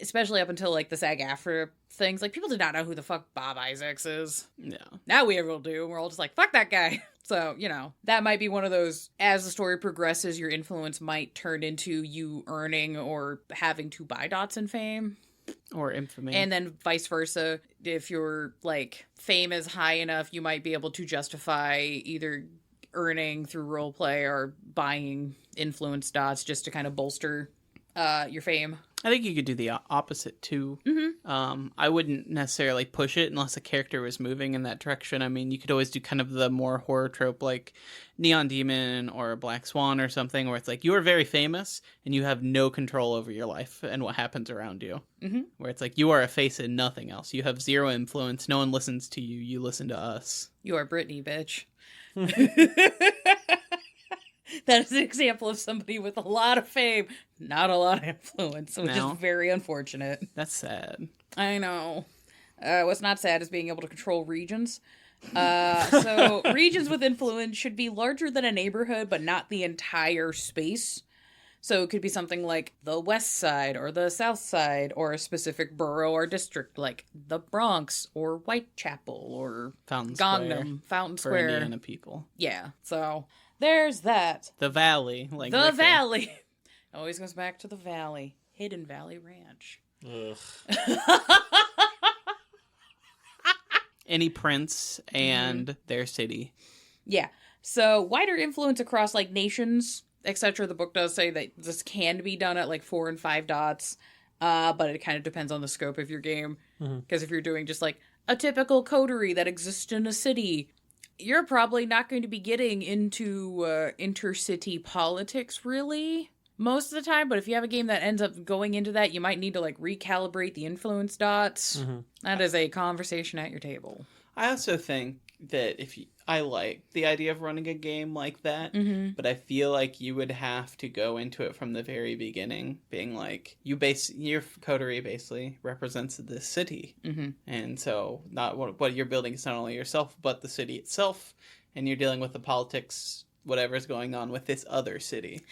especially up until the SAG-AFTRA things, people did not know who the fuck Bob Isaacs is. Yeah. Now we all do. And we're all just fuck that guy. So, that might be one of those, as the story progresses, your influence might turn into you earning or having to buy dots in fame. Or infamy. And then vice versa. If your fame is high enough, you might be able to justify either earning through roleplay or buying influence dots just to kind of bolster your fame. I think you could do the opposite too. I wouldn't necessarily push it unless a character was moving in that direction. I mean, you could always do kind of the more horror trope Neon Demon or Black Swan or something where it's you are very famous and you have no control over your life and what happens around you. Where it's you are a face and nothing else. You have zero influence. No one listens to you. You listen to us. You are Britney, bitch. That is an example of somebody with a lot of fame, not a lot of influence, which is very unfortunate. That's sad. I know. What's not sad is being able to control regions. So regions with influence should be larger than a neighborhood, but not the entire space. So it could be something like the West Side or the South Side or a specific borough or district like the Bronx or Whitechapel or Gangnam, Fountain Square. For Indiana people. Yeah, so there's that. The Valley. The Valley. Always goes back to the Valley. Hidden Valley Ranch. Ugh. Any prince and their city. Yeah. So wider influence across nations, etc. The book does say that this can be done at 4 and 5 dots, but it kind of depends on the scope of your game. Because if you're doing just a typical coterie that exists in a city, you're probably not going to be getting into intercity politics really most of the time. But if you have a game that ends up going into that, you might need to recalibrate the influence dots. That is a conversation at your table. I also think that I like the idea of running a game like that, but I feel like you would have to go into it from the very beginning, being your coterie basically represents this city, and so not what you're building is not only yourself but the city itself, and you're dealing with the politics, whatever's going on with this other city.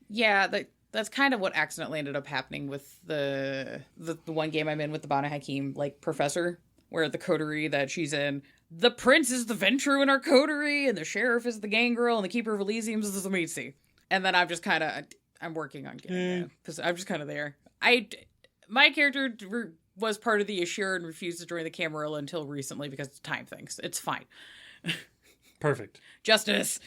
Yeah, that's kind of what accidentally ended up happening with the one game I'm in with the Banu Hakim, like, professor, where the coterie that she's in, the prince is the Ventru in our coterie, and the sheriff is the Gangrel, and the keeper of Elysium is the Zamitsi. And then I'm just kind of, I'm working on getting that, because I'm just kind of there. My character was part of the Ashir and refused to join the Camarilla until recently because of time things. It's fine. Perfect. Justice.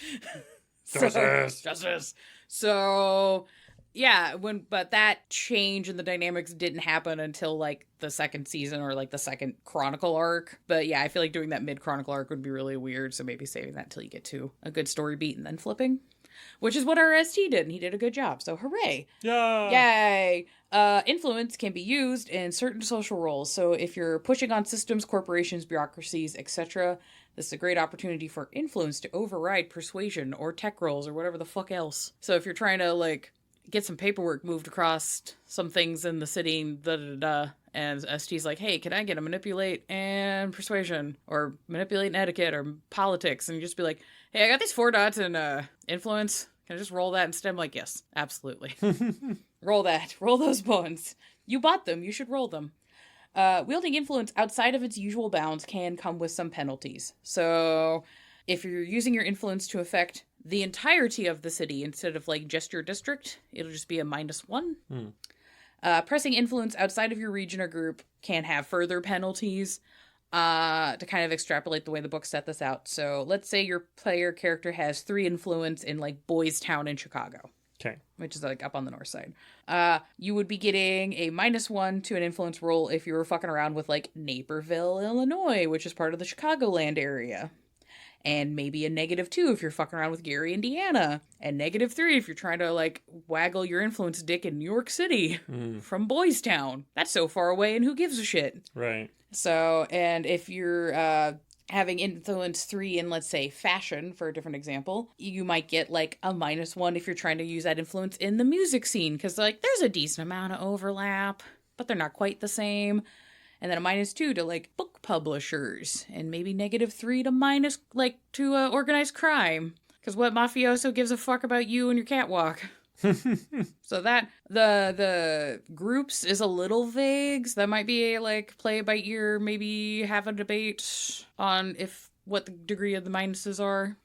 Justice. So, yeah, but that change in the dynamics didn't happen until, like, the second season or, like, the second Chronicle arc. But, yeah, I feel like doing that mid-Chronicle arc would be really weird, so maybe saving that until you get to a good story beat and then flipping. Which is what our ST did, and he did a good job, so hooray. Yeah. Yay! Influence can be used in certain social roles, so if you're pushing on systems, corporations, bureaucracies, etc., this is a great opportunity for influence to override persuasion or tech roles or whatever the fuck else. So if you're trying to, like, get some paperwork moved across some things in the city, and ST's like, hey, can I get a manipulate and persuasion, or manipulate and etiquette, or politics, and you just be like, hey, I got these 4 dots in influence. Can I just roll that instead? I'm like, yes, absolutely. Roll that. Roll those bones. You bought them. You should roll them. Wielding influence outside of its usual bounds can come with some penalties. So if you're using your influence to affect the entirety of the city instead of, like, just your district, it'll just be a -1. Pressing influence outside of your region or group can have further penalties. To kind of extrapolate the way the book set this out. So let's say your player character has 3 influence in, like, Boys Town in Chicago. Okay. Which is, like, up on the north side. You would be getting a -1 to an influence roll if you were fucking around with, like, Naperville, Illinois, which is part of the Chicagoland area. And maybe a -2 if you're fucking around with Gary, Indiana. And -3 if you're trying to, like, waggle your influence dick in New York City from Boys Town. That's so far away, and who gives a shit? Right. So, and if you're having influence 3 in, let's say, fashion, for a different example, you might get, like, a -1 if you're trying to use that influence in the music scene, because, like, there's a decent amount of overlap, but they're not quite the same. And then a -2 to, like, book publishers, and maybe -3 to to organized crime, because what mafioso gives a fuck about you and your catwalk? So that the groups is a little vague. So that might be like play it by ear, maybe have a debate on what the degree of the minuses are.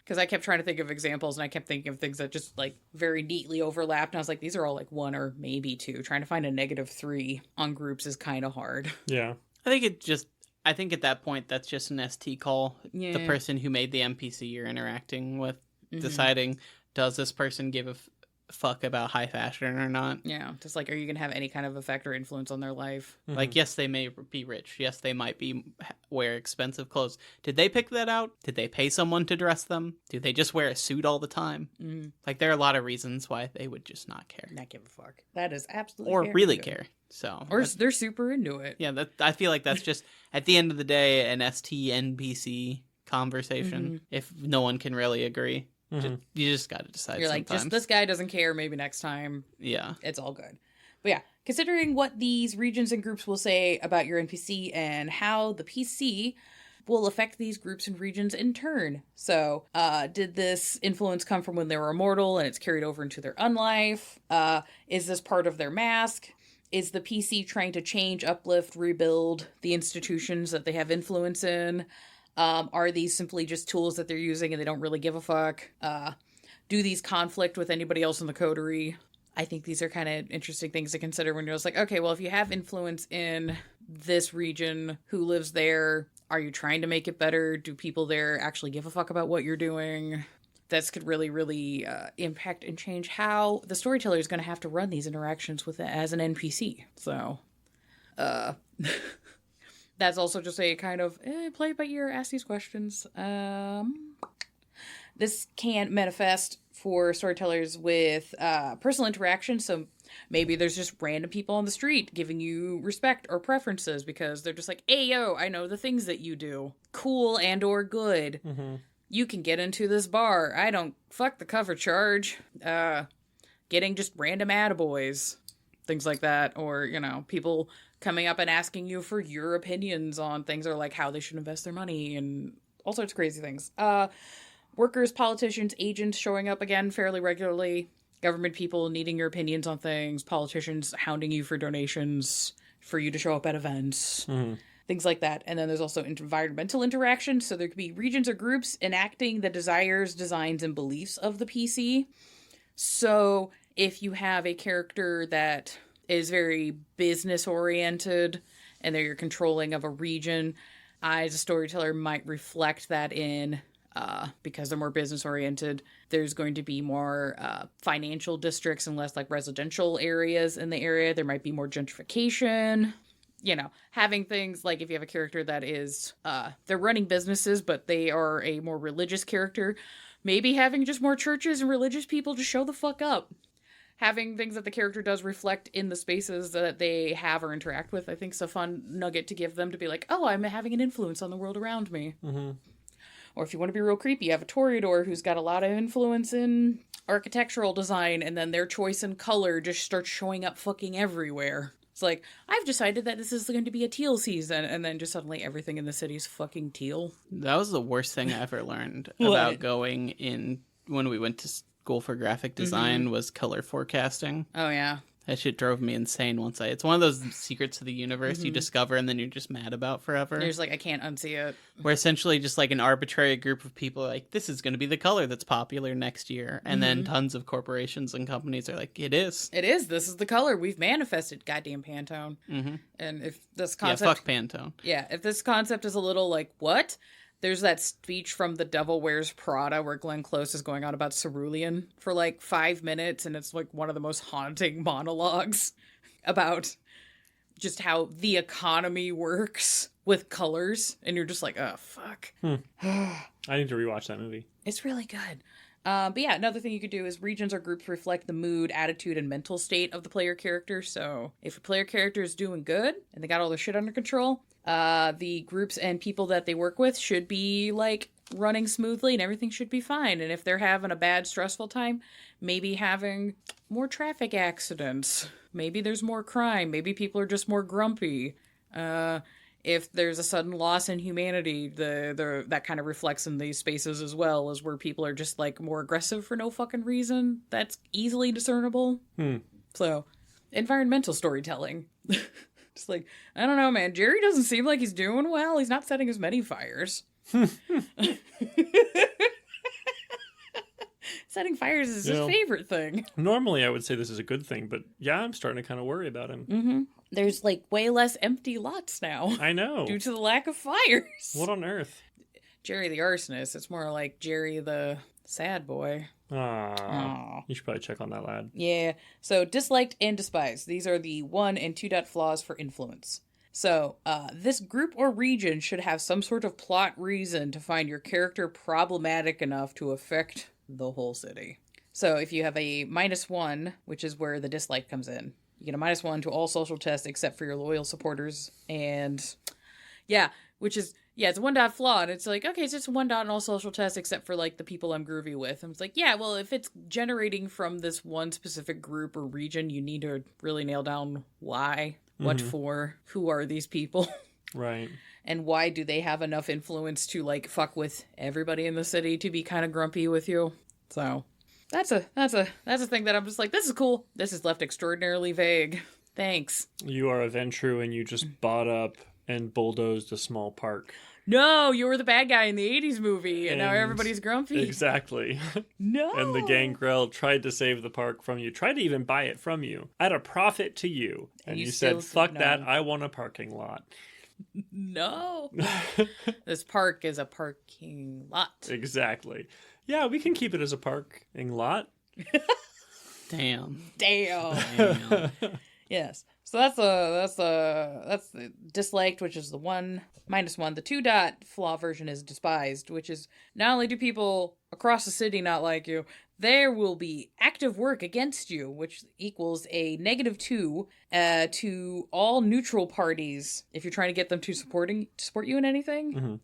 Because I kept trying to think of examples, and I kept thinking of things that just, like, very neatly overlapped. And I was like, these are all, like, 1 or maybe 2. Trying to find a -3 on groups is kind of hard. Yeah. I think at that point, that's just an ST call. Yeah. The person who made the NPC you're interacting with, deciding, does this person give a fuck about high fashion or not? Yeah, just like, are you gonna have any kind of effect or influence on their life? Like, yes, they may be rich. Yes, they might wear expensive clothes. Did they pick that out? Did they pay someone to dress them? Do they just wear a suit all the time? Like, there are a lot of reasons why they would just not care. Not give a fuck. That is absolutely Or fair really to do. care. So, Or they're super into it. yeah, I feel like that's just, at the end of the day, an ST NPC conversation, if no one can really agree. You just got to decide. You're like, sometimes. just this guy doesn't care. Maybe next time. Yeah, it's all good. But yeah, considering what these regions and groups will say about your NPC and how the PC will affect these groups and regions in turn. So, did this influence come from when they were immortal and it's carried over into their unlife? Is this part of their mask? Is the PC trying to change, uplift, rebuild the institutions that they have influence in? Are these simply just tools that they're using and they don't really give a fuck? Do these conflict with anybody else in the coterie? I think these are kind of interesting things to consider when you're just like, okay, well, if you have influence in this region, who lives there? Are you trying to make it better? Do people there actually give a fuck about what you're doing? This could really, really impact and change how the storyteller is going to have to run these interactions with it as an NPC. So, that's also just a kind of play by ear, ask these questions. This can manifest for storytellers with personal interaction. So maybe there's just random people on the street giving you respect or preferences because they're just like, hey, yo, I know the things that you do. Cool and or good. You can get into this bar. I don't fuck the cover charge. Getting just random attaboys. Things like that. Or, you know, people coming up and asking you for your opinions on things or like how they should invest their money and all sorts of crazy things. Workers, politicians, agents showing up again fairly regularly. government people needing your opinions on things, politicians hounding you for donations for you to show up at events, things like that. And then there's also environmental interaction. So there could be regions or groups enacting the desires, designs, and beliefs of the PC. So if you have a character that is very business oriented and they're controlling of a region, I, as a storyteller, might reflect that in, because they're more business oriented, there's going to be more financial districts and less like residential areas in the area. There might be more gentrification. You know, having things like if you have a character that is, they're running businesses, but they are a more religious character, maybe having just more churches and religious people just show the fuck up. Having things that the character does reflect in the spaces that they have or interact with, I think is a fun nugget to give them to be like, oh, I'm having an influence on the world around me. Mm-hmm. Or if you want to be real creepy, you have a Toreador who's got a lot of influence in architectural design, and then their choice in color just starts showing up fucking everywhere. It's like, I've decided that this is going to be a teal season, and then just suddenly everything in the city is fucking teal. That was the worst thing I ever learned about going in when we went to school for graphic design was color forecasting. Oh, yeah. That shit drove me insane once it's one of those secrets of the universe you discover and then you're just mad about forever. You're just like, I can't unsee it. Where essentially just like an arbitrary group of people are like, this is going to be the color that's popular next year. And then tons of corporations and companies are like, it is. It is. This is the color we've manifested. Goddamn Pantone. Mm-hmm. And if this concept... Yeah, fuck Pantone. Yeah, if this concept is a little like, what? There's that speech from The Devil Wears Prada where Glenn Close is going on about cerulean for like 5 minutes, and it's like one of the most haunting monologues about just how the economy works with colors, and you're just like, oh, fuck. I need to rewatch that movie. It's really good. But yeah, another thing you could do is regions or groups reflect the mood, attitude, and mental state of the player character. So if a player character is doing good and they got all their shit under control, the groups and people that they work with should be like running smoothly and everything should be fine. And if they're having a bad, stressful time, maybe having more traffic accidents, maybe there's more crime, maybe people are just more grumpy. If there's a sudden loss in humanity, that kind of reflects in these spaces as well, as where people are just like more aggressive for no fucking reason. That's easily discernible. So, environmental storytelling. Just like, I don't know, man. Jerry doesn't seem like he's doing well. He's not setting as many fires. Setting fires is his favorite thing. Normally, I would say this is a good thing, but yeah, I'm starting to kind of worry about him. Mm-hmm. There's like way less empty lots now. I know. Due to the lack of fires. What on earth? Jerry the arsonist. It's more like Jerry the sad boy. Aww. You should probably check on that lad. Yeah. So, disliked and despised. These are the 1 and 2 dot flaws for influence. So, this group or region should have some sort of plot reason to find your character problematic enough to affect the whole city. So, if you have a -1, which is where the dislike comes in, you get a -1 to all social tests except for your loyal supporters. And, yeah, which is... Yeah, it's a 1 dot flaw, and it's like, okay, it's just a 1 dot in all social tests except for, like, the people I'm groovy with. And it's like, yeah, well, if it's generating from this one specific group or region, you need to really nail down why, what for, who are these people, right? And why do they have enough influence to, like, fuck with everybody in the city to be kind of grumpy with you. So, that's a thing that I'm just like, this is cool. This is left extraordinarily vague. Thanks. You are a Ventru and you just bought up and bulldozed a small park. No, you were the bad guy in the 80s movie, and now everybody's grumpy. Exactly. No. And the Gangrel tried to save the park from you, tried to even buy it from you, at a profit to you. And you said, fuck that, I want a parking lot. No. This park is a parking lot. Exactly. Yeah, we can keep it as a parking lot. Damn. Yes. So that's the disliked, which is the 1 -1. The 2 dot flaw version is despised, which is not only do people across the city not like you, there will be active work against you, which equals a -2 to all neutral parties if you're trying to get them to support you in anything. Mm-hmm.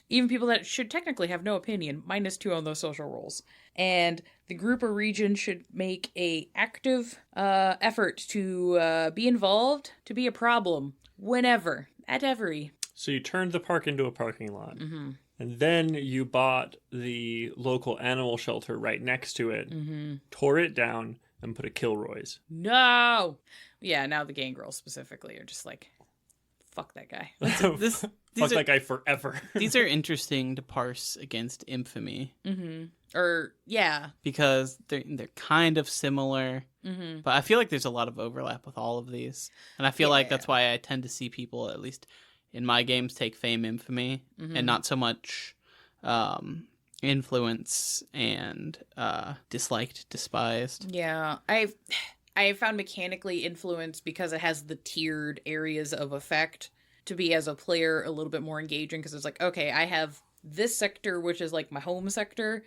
Even people that should technically have no opinion, -2 on those social roles. And the group or region should make a active effort to be involved, to be a problem, whenever, at every. So you turned the park into a parking lot. Mm-hmm. And then you bought the local animal shelter right next to it, tore it down, and put a Kilroy's. No. Yeah, now the gangrels specifically are just like, fuck that guy. Fuck that guy forever. These are interesting to parse against infamy. Mm-hmm. Or, yeah. Because they're kind of similar. Mm-hmm. But I feel like there's a lot of overlap with all of these. And I feel like that's why I tend to see people, at least in my games, take fame infamy and not so much influence and disliked, despised. Yeah. I found mechanically influenced because it has the tiered areas of effect to be, as a player, a little bit more engaging, because it's like, okay, I have this sector, which is like my home sector,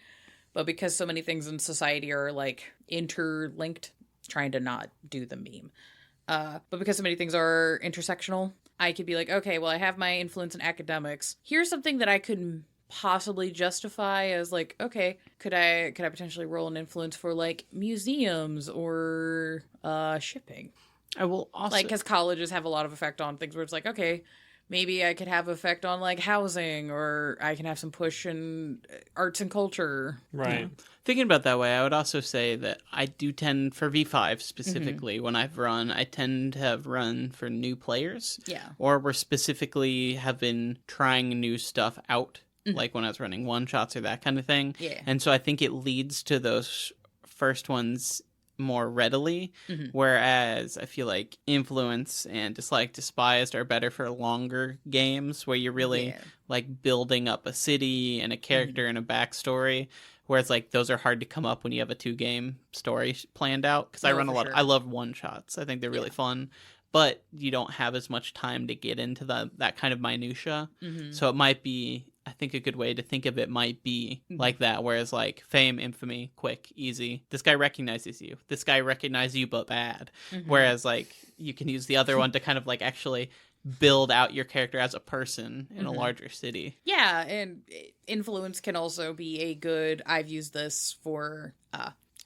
but because so many things in society are like interlinked, trying to not do the meme, but because so many things are intersectional, I could be like, okay, well, I have my influence in academics. Here's something that I could possibly justify as like, okay, could I potentially roll an influence for like museums or shipping? I will also, like, because colleges have a lot of effect on things where it's like, okay, maybe I could have effect on like housing, or I can have some push in arts and culture. Right. Yeah. Thinking about that way, I would also say that I do tend, for V5 specifically, when I've run, I tend to have run for new players. Yeah. Or we're specifically have been trying new stuff out, like when I was running one-shots or that kind of thing. Yeah. And so I think it leads to those first ones more readily, whereas I feel like influence and dislike despised are better for longer games where you're really like building up a city and a character and a backstory, whereas like those are hard to come up when you have a 2-game story planned out, because I run a lot I love one shots. I think they're really fun, but you don't have as much time to get into that kind of minutia. So it might be, I think a good way to think of it might be like that, whereas like fame, infamy, quick, easy. This guy recognizes you. This guy recognizes you, but bad. Whereas like you can use the other one to kind of like actually build out your character as a person in a larger city. Yeah, and influence can also be a good, I've used this for,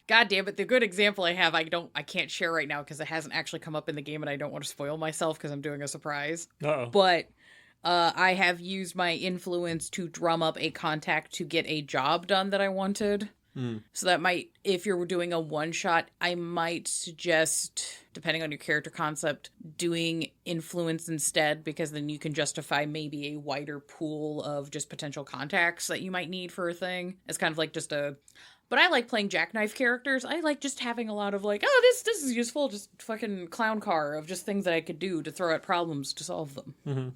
God damn it, the good example I have, I can't share right now because it hasn't actually come up in the game and I don't want to spoil myself because I'm doing a surprise. Uh-oh. But I have used my influence to drum up a contact to get a job done that I wanted. So that might, if you're doing a one-shot, I might suggest, depending on your character concept, doing influence instead, because then you can justify maybe a wider pool of just potential contacts that you might need for a thing. It's kind of like just a... But I like playing jackknife characters. I like just having a lot of like, oh, this is useful, just fucking clown car of just things that I could do to throw at problems to solve them.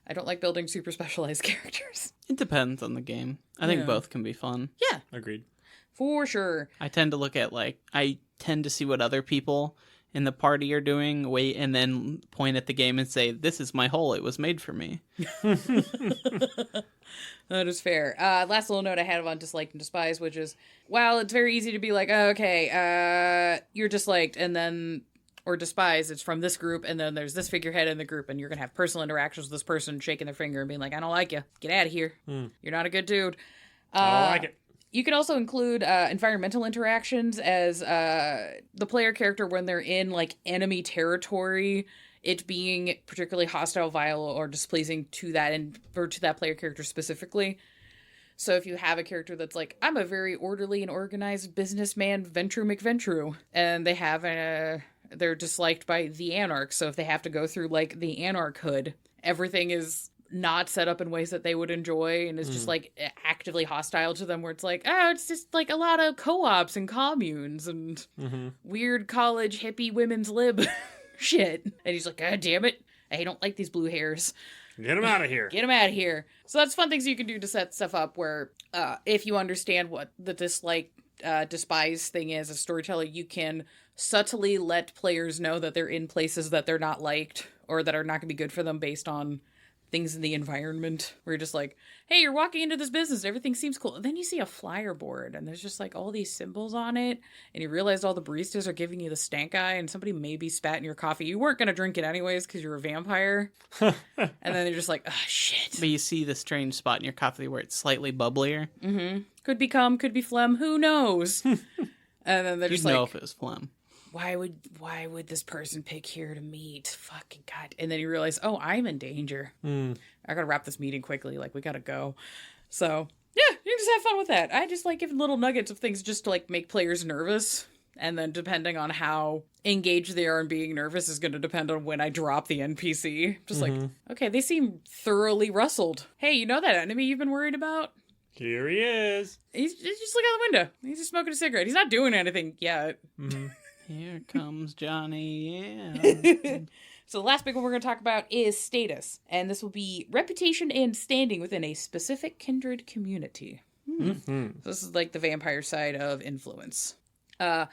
I don't like building super specialized characters. It depends on the game. I think both can be fun. Yeah. Agreed. For sure. I tend to look at I tend to see what other people in the party are doing, wait, and then point at the game and say, this is my hole. It was made for me. That is fair. Last little note I had on dislike and despise, which is, well, it's very easy to be like, oh, okay, you're disliked, and then, or despise, it's from this group, and then there's this figurehead in the group, and you're going to have personal interactions with this person shaking their finger and being like, I don't like you. Get out of here. You're not a good dude. I don't like it. You can also include environmental interactions as the player character when they're in like enemy territory, it being particularly hostile, vile, or displeasing to that or to that player character specifically. So if you have a character that's like, I'm a very orderly and organized businessman, Ventru McVentru, and they have they're disliked by the Anarch. So if they have to go through like the Anarch hood, everything is not set up in ways that they would enjoy and is just like actively hostile to them, where it's like, oh, it's just like a lot of co-ops and communes and weird college hippie women's lib shit. And he's like, God damn it, I don't like these blue hairs. Get him out of here. Get him out of here. So that's fun things you can do to set stuff up where if you understand what the dislike, despise thing is as a storyteller, you can subtly let players know that they're in places that they're not liked or that are not going to be good for them based on things in the environment, where you're just like, hey, you're walking into this business, everything seems cool. And then you see a flyer board and there's just like all these symbols on it, and you realize all the baristas are giving you the stank eye, and somebody maybe spat in your coffee. You weren't going to drink it anyways because you're a vampire. And then you're just like, oh, shit. But you see the strange spot in your coffee where it's slightly bubblier. Could be cum, could be phlegm, who knows? And then they're You'd just know like, if it was phlegm. why would this person pick here to meet? Fucking God. And then you realize, oh, I'm in danger. I gotta wrap this meeting quickly. Like, we gotta go. So, yeah, you can just have fun with that. I just like giving little nuggets of things just to, like, make players nervous. And then depending on how engaged they are in being nervous is going to depend on when I drop the NPC. Just like, okay, they seem thoroughly rustled. Hey, you know that enemy you've been worried about? Here he is. He's just look out the window. He's just smoking a cigarette. He's not doing anything yet. Here comes Johnny. Yeah. So the last big one we're going to talk about is status. And this will be reputation and standing within a specific kindred community. So this is like the vampire side of influence. The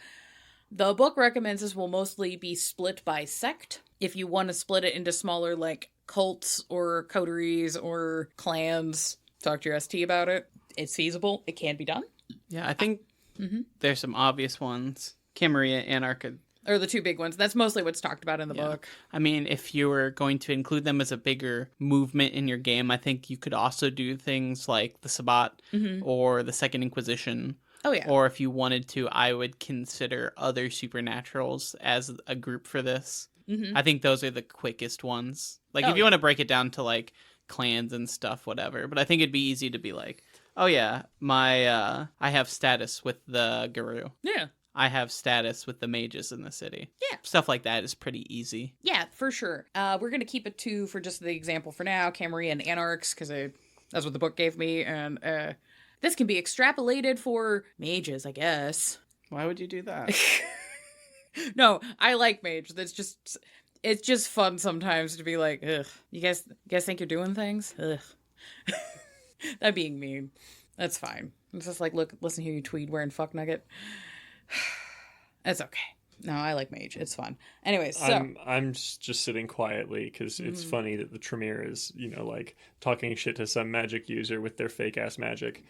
book recommends this will mostly be split by sect. If you want to split it into smaller like cults or coteries or clans, talk to your ST about it. It's feasible. It can be done. Yeah, I think there's some obvious ones. Camarilla, Anarcha. Are the two big ones. That's mostly what's talked about in the book. I mean, if you were going to include them as a bigger movement in your game, I think you could also do things like the Sabbat or the Second Inquisition. Oh, yeah. Or if you wanted to, I would consider other supernaturals as a group for this. I think those are the quickest ones. Like, if you want to break it down to, like, clans and stuff, whatever. But I think it'd be easy to be like, oh, yeah, I have status with the Guru. Yeah. I have status with the mages in the city. Yeah. Stuff like that is pretty easy. Yeah, for sure. We're going to keep it to, for just the example for now, Camarilla and Anarchs, because that's what the book gave me. And this can be extrapolated for mages, I guess. Why would you do that? No, I like mage. It's just fun sometimes to be like, ugh, you guys think you're doing things? Ugh. That being mean. That's fine. It's just like, look, listen here, you tweed wearing fuck nugget. It's okay. No, I like mage. It's fun. Anyways, so I'm just sitting quietly because it's funny that the Tremere is, like talking shit to some magic user with their fake ass magic.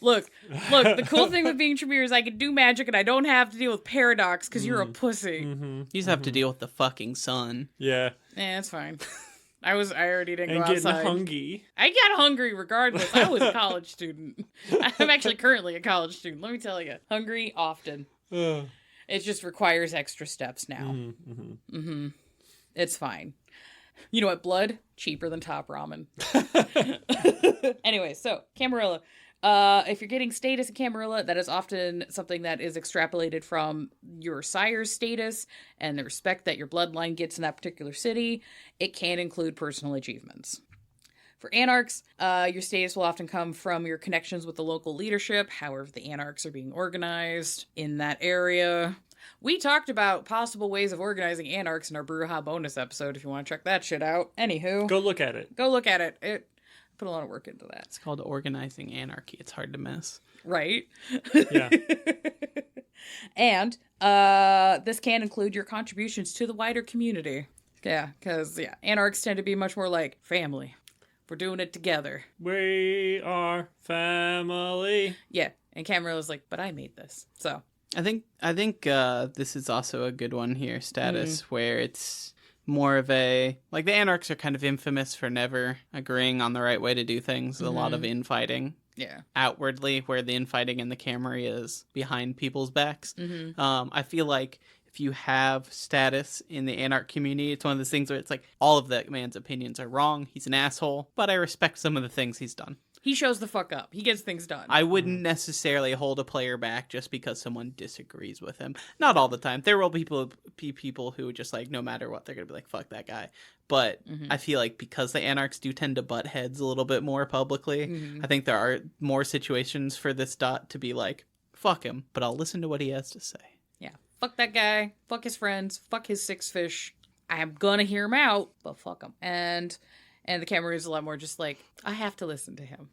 Look, the cool thing with being Tremere is I can do magic and I don't have to deal with paradox because you're a pussy. You just have to deal with the fucking sun. Yeah. It's fine. I already didn't go outside. outside. And getting hungry. I got hungry regardless. I was a college student. I'm actually currently a college student. Let me tell you. Hungry often. It just requires extra steps now. It's fine. You know what? Blood? Cheaper than top ramen. Anyway, so Camarilla. If you're getting status in Camarilla, that is often something that is extrapolated from your sire's status and the respect that your bloodline gets in that particular city. It can include personal achievements. For Anarchs, your status will often come from your connections with the local leadership, however the Anarchs are being organized in that area. We talked about possible ways of organizing Anarchs in our Bruja bonus episode, if you want to check that shit out. Anywho. Go look at it. It put a lot of work into that. It's called Organizing Anarchy. It's hard to miss. Right? Yeah. And this can include your contributions to the wider community. Yeah, because, Anarchs tend to be much more like family. We're doing it together. We are family. Yeah, and Camarilla's like, but I made this. So I think this is also a good one here, status, where it's more of a, like, the Anarchs are kind of infamous for never agreeing on the right way to do things. A lot of infighting. Yeah. Outwardly, where the infighting in the Camarilla is behind people's backs. I feel like if you have status in the Anarch community, it's one of those things where it's like, all of that man's opinions are wrong. He's an asshole, but I respect some of the things he's done. He shows the fuck up. He gets things done. I wouldn't necessarily hold a player back just because someone disagrees with him. Not all the time. There will be people who just, like, no matter what, they're going to be like, fuck that guy. But I feel like because the Anarchs do tend to butt heads a little bit more publicly, I think there are more situations for this dot to be like, fuck him, but I'll listen to what he has to say. Yeah. Fuck that guy. Fuck his friends. Fuck his six fish. I'm gonna hear him out, but fuck him. And the Camarilla is a lot more just like, I have to listen to him.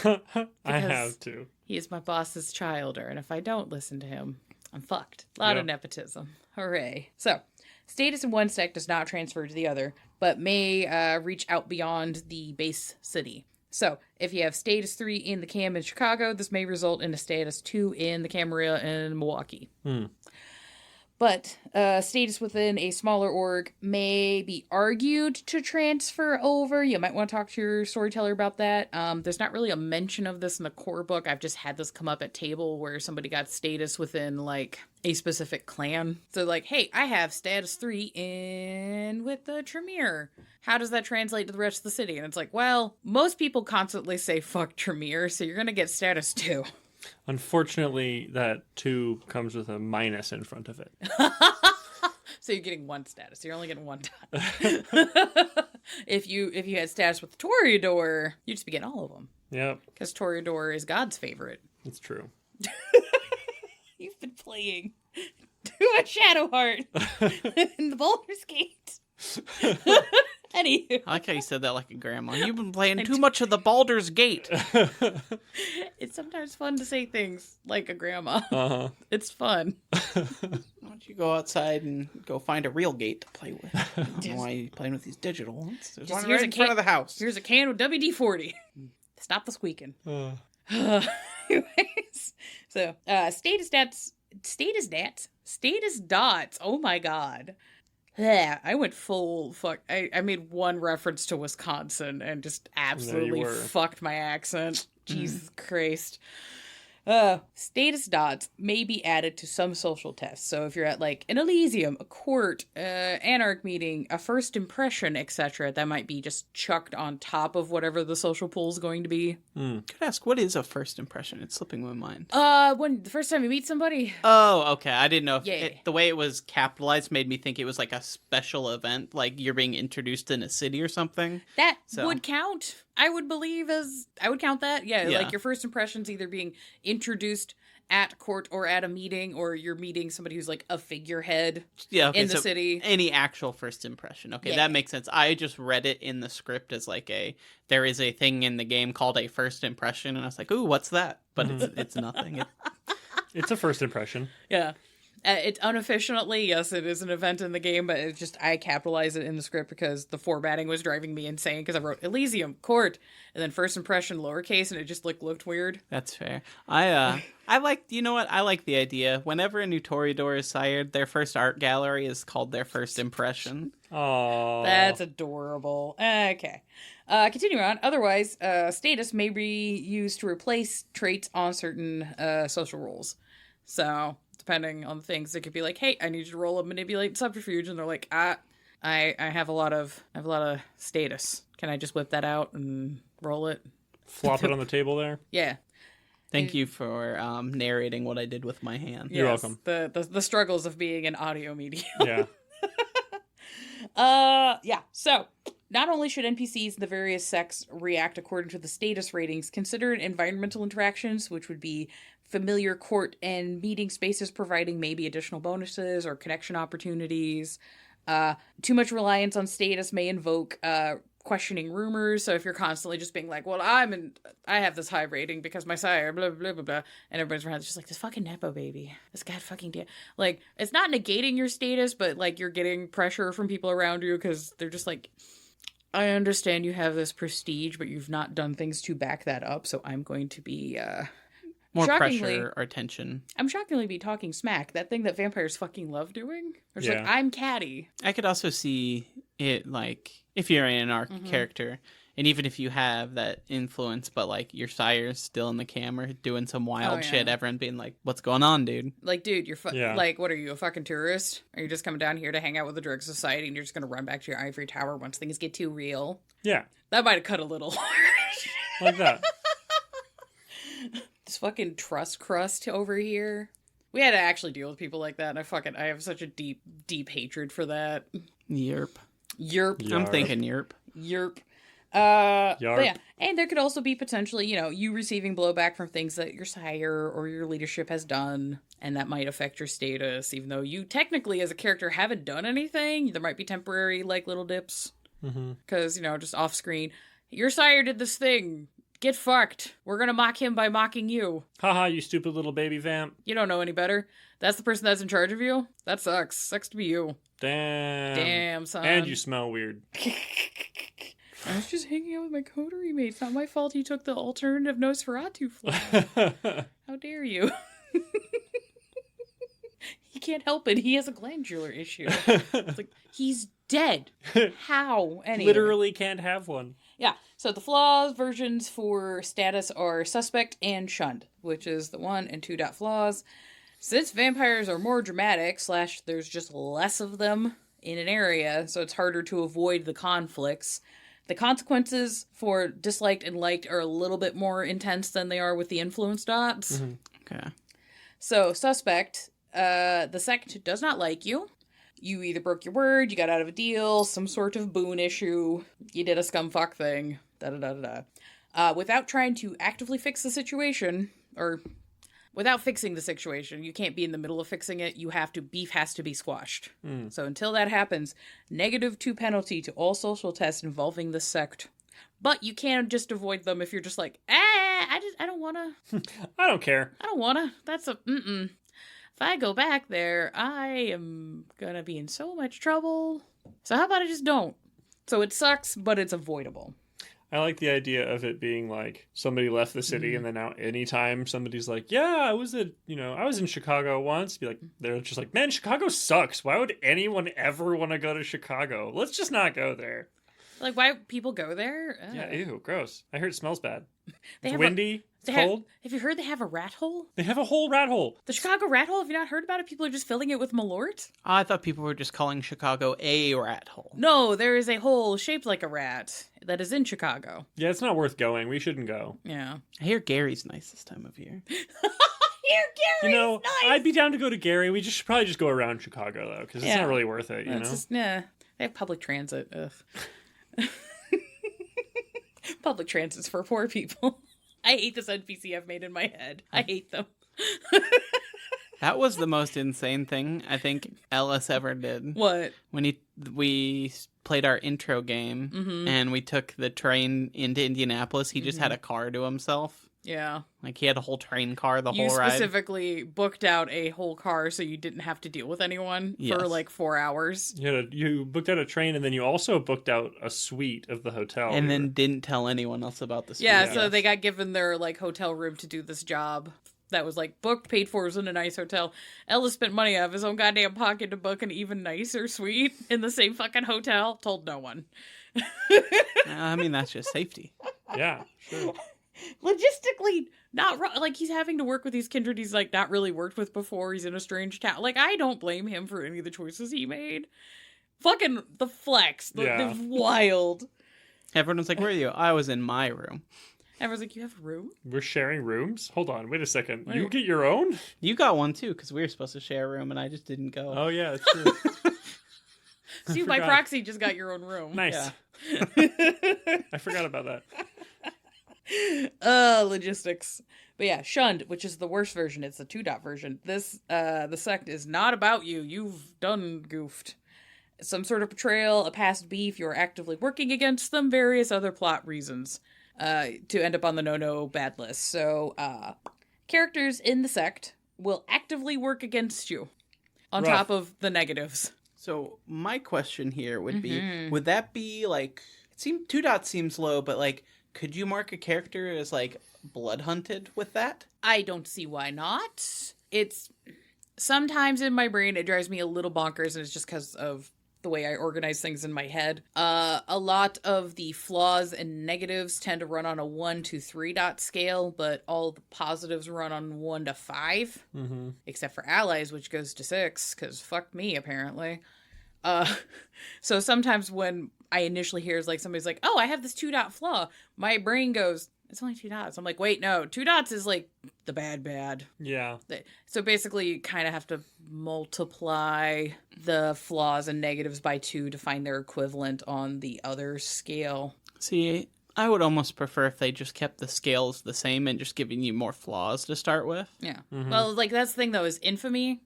I have to. He is my boss's childer, and if I don't listen to him, I'm fucked. A lot of nepotism. Hooray. So, status in one sect does not transfer to the other, but may reach out beyond the base city. So, if you have status 3 in the Cam in Chicago, this may result in a status 2 in the Camarilla in Milwaukee. But status within a smaller org may be argued to transfer over. You might want to talk to your storyteller about that. There's not really a mention of this in the core book. I've just had this come up at table where somebody got status within, like, a specific clan. So, like, hey, I have status 3 in with the Tremere. How does that translate to the rest of the city? And it's like, well, most people constantly say fuck Tremere, so you're going to get status 2. Unfortunately, that 2 comes with a minus in front of it. So you're getting 1 status. You're only getting 1 time. If you had status with Toreador, you'd just be getting all of them. Yep. Because Toreador is God's favorite. It's true. You've been playing too much Shadowheart in the Baldur's Gate. Anywho. I like how you said that like a grandma. You've been playing too much of the Baldur's Gate. It's sometimes fun to say things like a grandma. Uh-huh. It's fun. Why don't you go outside and go find a real gate to play with? I don't know why you're playing with these digital ones. There's one right in front of the house. Here's a can with WD-40. Stop the squeaking. Anyways, so status dots. Oh my god. Yeah, I went full fuck. I made one reference to Wisconsin and just absolutely fucked my accent. Jesus Christ. Status dots may be added to some social tests. So if you're at like an Elysium, a court, anarch meeting, a first impression, etc., that might be just chucked on top of whatever the social pool is going to be. Could I ask, what is a first impression? It's slipping my mind. When the first time you meet somebody. Oh, okay. I didn't know if Yeah. the way it was capitalized made me think it was like a special event, like you're being introduced in a city or something. That would count. I would count that. Yeah, Yeah. like your first impressions either being introduced at court or at a meeting, or you're meeting somebody who's like a figurehead in the city. Any actual first impression. Okay, Yeah. that makes sense. I just read it in the script as like there is a thing in the game called a first impression, and I was like, ooh, what's that? But it's nothing. It's a first impression. Yeah. It's unofficially, yes, it is an event in the game, but it's just, I capitalized it in the script because the formatting was driving me insane because I wrote Elysium, court, and then first impression lowercase, and it just looked weird. That's fair. I like, you know what? I like the idea. Whenever a new Toreador is sired, their first art gallery is called their first impression. Oh, That's adorable. Okay. Continuing on. Otherwise, status may be used to replace traits on certain social roles. So, depending on the things, it could be like, hey, I need you to roll a manipulate subterfuge, and they're like, I have a lot of status. Can I just whip that out and roll it? Flop it on the table there. Yeah. Thank you for narrating what I did with my hand. You're welcome. The struggles of being an audio medium. Yeah. Yeah. So, not only should NPCs in the various sects react according to the status ratings, consider environmental interactions, which would be familiar court and meeting spaces providing maybe additional bonuses or connection opportunities. Too much reliance on status may invoke questioning rumors. So if you're constantly just being like, well, I have this high rating because my sire, blah, blah, blah, blah, and everybody's around just like, this fucking Nepo baby. This god fucking deal. Like, it's not negating your status, but like you're getting pressure from people around you because they're just like, I understand you have this prestige, but you've not done things to back that up, so I'm going to be, More shockingly, pressure or tension. I'm shockingly be talking smack. That thing that vampires fucking love doing. It's Yeah. like, I'm catty. I could also see it like if you're an arc character, and even if you have that influence, but like your sire's still in the camera doing some wild shit, everyone being like, "What's going on, dude?" Like, dude, you're like, what are you, a fucking tourist? Are you just coming down here to hang out with the drug society and you're just gonna run back to your ivory tower once things get too real? Yeah. That might have cut a little. Like that. This fucking trust crust over here. We had to actually deal with people like that, and I have such a deep, deep hatred for that. Yerp. Yerp. Yeah. I'm thinking yerp. Yerp. Yarp. But yeah, and there could also be potentially, you receiving blowback from things that your sire or your leadership has done, and that might affect your status, even though you technically, as a character, haven't done anything. There might be temporary, like, little dips. Because, just off screen, your sire did this thing. Get fucked. We're gonna mock him by mocking you. Haha, you stupid little baby vamp. You don't know any better. That's the person that's in charge of you? That sucks. Sucks to be you. Damn, son. And you smell weird. I was just hanging out with my coterie mates. Not my fault he took the alternative Nosferatu flag. How dare you? He can't help it. He has a glandular issue. It's like, he's dead. How? Anyway. Literally can't have one. Yeah, so the flaws versions for status are suspect and shunned, which is the 1 and 2 flaws. Since vampires are more dramatic, / there's just less of them in an area, so it's harder to avoid the conflicts. The consequences for disliked and liked are a little bit more intense than they are with the influence dots. Okay. So, suspect, the sect does not like you. You either broke your word, you got out of a deal, some sort of boon issue, you did a scumfuck thing, without trying to actively fix the situation, or without fixing the situation. You can't be in the middle of fixing it. Beef has to be squashed. So until that happens, -2 penalty to all social tests involving the sect. But you can just avoid them if you're just like, I don't want to. I don't care. I don't want to. That's a, If I go back there, I am gonna be in so much trouble. So how about I just don't? So it sucks, but it's avoidable. I like the idea of it being like somebody left the city and then now anytime somebody's like, yeah, I was in Chicago once, be like, they're just like, man, Chicago sucks. Why would anyone ever want to go to Chicago? Let's just not go there. Like, why people go there? Yeah, ew, gross. I heard it smells bad. They It's windy. It's cold. Have you heard they have a rat hole? They have a whole rat hole. The Chicago rat hole? Have you not heard about it? People are just filling it with Malort? I thought people were just calling Chicago a rat hole. No, there is a hole shaped like a rat that is in Chicago. Yeah, it's not worth going. We shouldn't go. Yeah. I hear Gary's nice this time of year. Gary's nice. I'd be down to go to Gary. We should probably just go around Chicago, though, because it's not really worth it, you know? Just, they have public transit. Ugh. Public transit's for poor people. I hate this NPC I've made in my head. I hate them. That was the most insane thing I think Ellis ever did. What? When we played our intro game and we took the train into Indianapolis, he just had a car to himself. Yeah. Like he had a whole train car the whole ride. You specifically booked out a whole car so you didn't have to deal with anyone for like 4 hours. You booked out a train and then you also booked out a suite of the hotel. And then didn't tell anyone else about the suite. Yeah, so they got given their like hotel room to do this job. That was like booked, paid for, was in a nice hotel. Ellis spent money out of his own goddamn pocket to book an even nicer suite in the same fucking hotel. Told no one. I mean, that's just safety. Yeah, sure. Logistically, not like he's having to work with these kindred he's like not really worked with before. He's in a strange town. Like, I don't blame him for any of the choices he made. Fucking the flex. The wild. Everyone was like, where are you? I was in my room. Everyone's like, you have a room? We're sharing rooms? Hold on, wait a second. You get your own? You got one too, because we were supposed to share a room and I just didn't go. Oh, yeah, that's true. So you, by proxy, just got your own room. Nice. Yeah. I forgot about that. Logistics. But yeah, shunned, which is the worst version. It's the 2-dot version. This, the sect is not about you. You've done goofed. Some sort of betrayal, a past beef, you're actively working against them, various other plot reasons, to end up on the no bad list. So, characters in the sect will actively work against you, on top of the negatives. So, my question here would be, would that be like, 2 dots seems low, but like, could you mark a character as, like, blood hunted with that? I don't see why not. It's... Sometimes in my brain, it drives me a little bonkers, and it's just because of the way I organize things in my head. A lot of the flaws and negatives tend to run on a 1 to 3 dot scale, but all the positives run on 1 to 5. Except for allies, which goes to 6, because fuck me, apparently. So sometimes when I initially hear is like somebody's like, oh, I have this 2 dot flaw, my brain goes, it's only 2 dots. I'm like, wait, no, 2 dots is like the bad. Yeah. So basically you kind of have to multiply the flaws and negatives by 2 to find their equivalent on the other scale. See, I would almost prefer if they just kept the scales the same and just giving you more flaws to start with. Yeah. Well, like, that's the thing, though, is infamy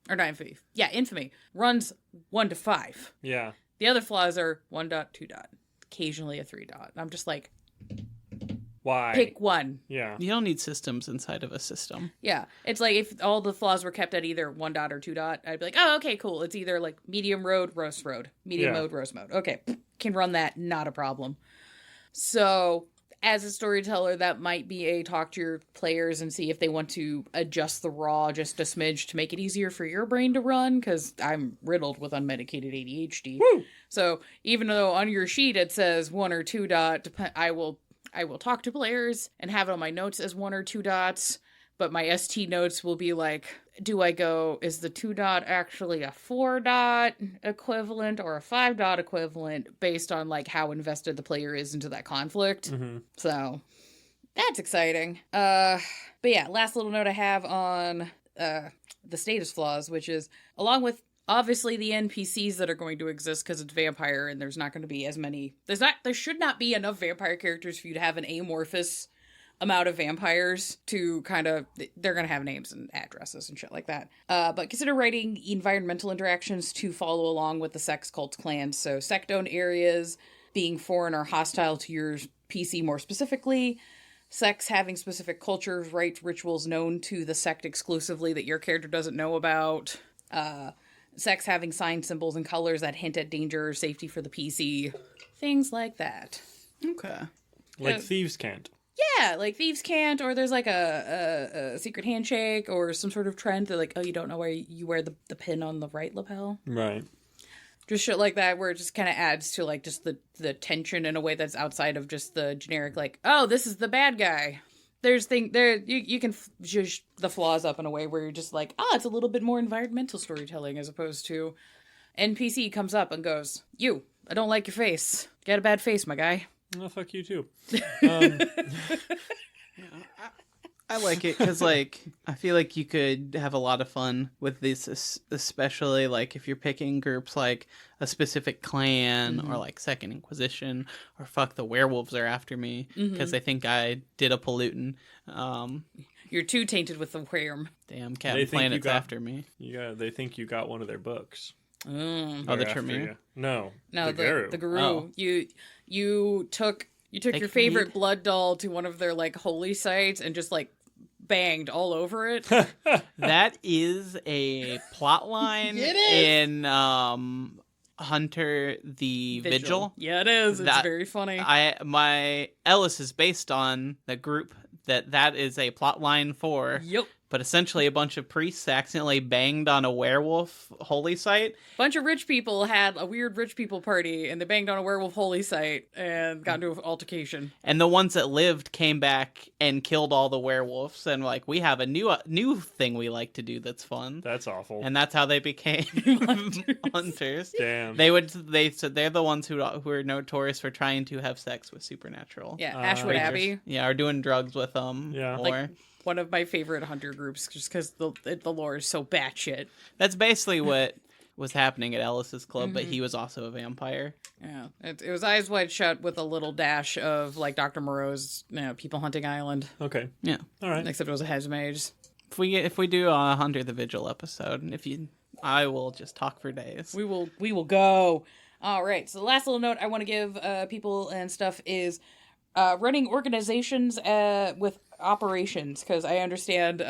runs 1 to 5. Yeah. The other flaws are 1 dot, 2 dot, occasionally a 3 dot. I'm just like, why? Pick one. Yeah. You don't need systems inside of a system. Yeah. It's like if all the flaws were kept at either 1 dot or 2 dot, I'd be like, oh, okay, cool. It's either like medium road, roast road. Medium mode, roast mode. Okay. Can run that. Not a problem. So as a storyteller, that might be a talk to your players and see if they want to adjust the raw just a smidge to make it easier for your brain to run, because I'm riddled with unmedicated ADHD. Woo! So even though on your sheet it says 1 or 2 dot, I will talk to players and have it on my notes as 1 or 2 dots, but my ST notes will be like, is the 2 dot actually a 4 dot equivalent or a 5 dot equivalent based on like how invested the player is into that conflict. So that's exciting. But yeah, last little note I have on the status flaws, which is along with obviously the NPCs that are going to exist because it's vampire and there's not going to be as many. There should not be enough vampire characters for you to have an amorphous amount of vampires to kind of, they're going to have names and addresses and shit like that. But consider writing environmental interactions to follow along with the sex cult clans. So sect-owned areas being foreign or hostile to your PC more specifically. Sects having specific cultures, rites, rituals known to the sect exclusively that your character doesn't know about. Sects having signs, symbols, and colors that hint at danger or safety for the PC. Things like that. Okay. Like thieves can't. Yeah, like thieves can't, or there's like a secret handshake or some sort of trend that like, oh, you don't know where you wear the pin on the right lapel. Right. Just shit like that where it just kind of adds to like just the tension in a way that's outside of just the generic like, oh, this is the bad guy. You can judge the flaws up in a way where you're just like, it's a little bit more environmental storytelling as opposed to NPC comes up and goes, I don't like your face. You got a bad face, my guy. Oh, fuck you too. I like it because, like, I feel like you could have a lot of fun with this, especially, like, if you're picking groups like a specific clan or, like, Second Inquisition or fuck the werewolves are after me because they think I did a pollutant. You're too tainted with the worm. Damn, Captain Planet's after me. Yeah, they think you got one of their books. Oh, the Tremere? No, the Guru. Oh. You took your favorite blood doll to one of their like holy sites and just like banged all over it. That is a plot line in Hunter the Vigil. Yeah, it is. It's very funny. My Ellis is based on the group that is a plot line for. Yep. But essentially a bunch of priests accidentally banged on a werewolf holy site. Bunch of rich people had a weird rich people party, and they banged on a werewolf holy site and got into an altercation. And the ones that lived came back and killed all the werewolves, and like, we have a new thing we like to do that's fun. That's awful. And that's how they became hunters. Damn. They said they're the ones who are notorious for trying to have sex with supernatural. Yeah, Ashwood Abbey. Yeah, or doing drugs with them. Yeah. Like, one of my favorite hunter groups, just because the lore is so batshit. That's basically what was happening at Ellis's club, but he was also a vampire. Yeah, it was Eyes Wide Shut with a little dash of like Dr. Moreau's, People Hunting Island. Okay. Yeah. All right. Except it was a Hezmage. If we do a Hunter the Vigil episode, I will just talk for days. We will go. All right. So the last little note I want to give people and stuff is running organizations with operations, because I understand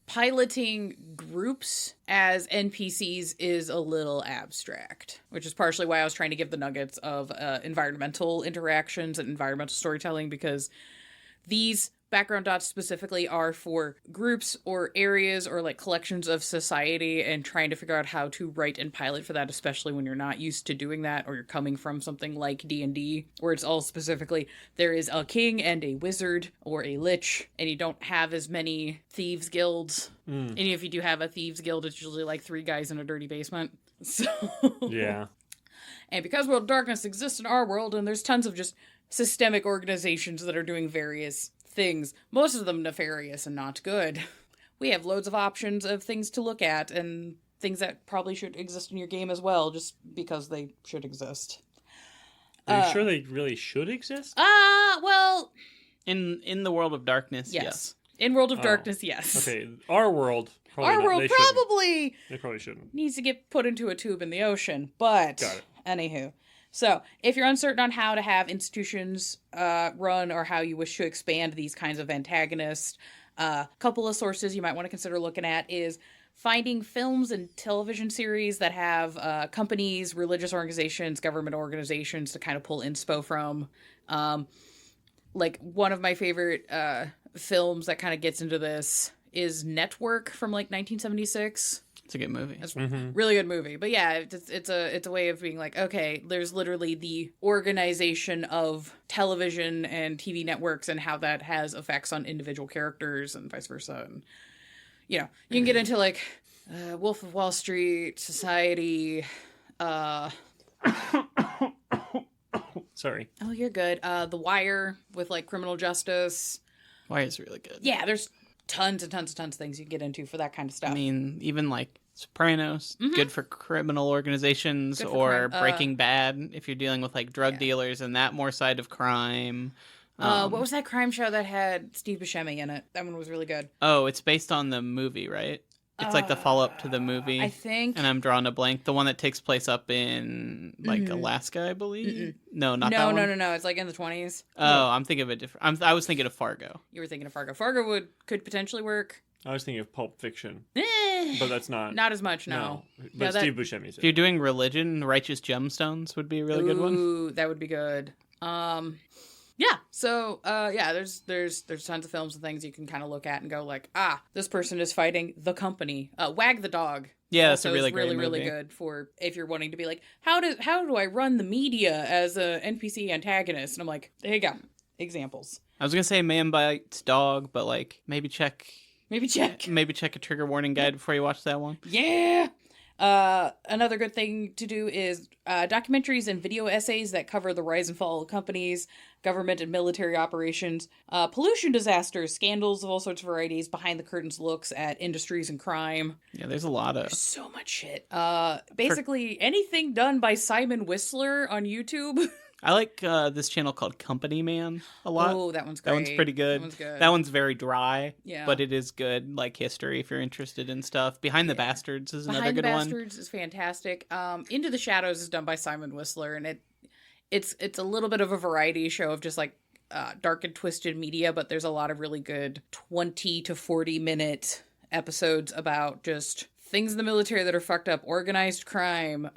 piloting groups as NPCs is a little abstract, which is partially why I was trying to give the nuggets of environmental interactions and environmental storytelling, because these background dots specifically are for groups or areas or like collections of society, and trying to figure out how to write and pilot for that, especially when you're not used to doing that, or you're coming from something like D&D where it's all specifically there is a king and a wizard or a lich, and you don't have as many thieves guilds. And if you do have a thieves guild, it's usually like 3 guys in a dirty basement. So yeah. And because World of Darkness exists in our world, and there's tons of just systemic organizations that are doing various things, most of them nefarious and not good, we have loads of options of things to look at and things that probably should exist in your game as well, just because they should exist. Are you sure they really should exist? Well, in the World of Darkness, yes. In World of Darkness, yes. Okay, our world probably they probably shouldn't. Needs to get put into a tube in the ocean, but Got it. Anywho. So, if you're uncertain on how to have institutions run, or how you wish to expand these kinds of antagonists, a couple of sources you might want to consider looking at is finding films and television series that have companies, religious organizations, government organizations to kind of pull inspo from. Like, one of my favorite films that kind of gets into this is Network from, like, 1976. It's a good movie. It's a really good movie. But yeah, it's a way of being like, okay, there's literally the organization of television and TV networks and how that has effects on individual characters and vice versa. And, you know, you can get into like Wolf of Wall Street, Society. Sorry. Oh, you're good. The Wire with like criminal justice. Wire's really good. Yeah, there's tons of things you can get into for that kind of stuff. I mean, even like Sopranos, good for criminal organizations, Good for or crime. Breaking Bad if you're dealing with like drug dealers and that more side of crime. What was that crime show that had Steve Buscemi in it? That one was really good. Oh, it's based on the movie, right? It's like the follow-up to the movie. I think. And I'm drawing a blank. The one that takes place up in, like, Alaska, I believe? No, not that one. No. It's like in the 20s. Oh, I'm thinking of a different... I was thinking of Fargo. You were thinking of Fargo. Fargo could potentially work. I was thinking of Pulp Fiction, but that's not... Not as much, no. But Steve Buscemi's If you're doing religion, Righteous Gemstones would be a really good one. Ooh, that would be good. Yeah. So, there's tons of films and things you can kind of look at and go like, this person is fighting the company. Wag the Dog. Yeah, that's a Also really is great movie. really good for if you're wanting to be like, how do I run the media as a NPC antagonist? And I'm like, there you go. Examples. I was gonna say Man Bites Dog, but like maybe check a trigger warning guide before you watch that one. Yeah. Another good thing to do is documentaries and video essays that cover the rise and fall of companies, government and military operations, pollution disasters, scandals of all sorts of varieties, behind the curtains looks at industries and crime. Yeah, there's a lot of... So much shit. Basically anything done by Simon Whistler on YouTube. I like this channel called Company Man a lot. Oh, that one's great. That one's pretty good. That one's good. That one's very dry, Yeah. but it is good, like history if you're interested in stuff. Behind the Bastards is another good one. Behind the Bastards is fantastic. Into the Shadows is done by Simon Whistler, and it's a little bit of a variety show of just like dark and twisted media, but there's a lot of really good 20 to 40 minute episodes about just things in the military that are fucked up, organized crime,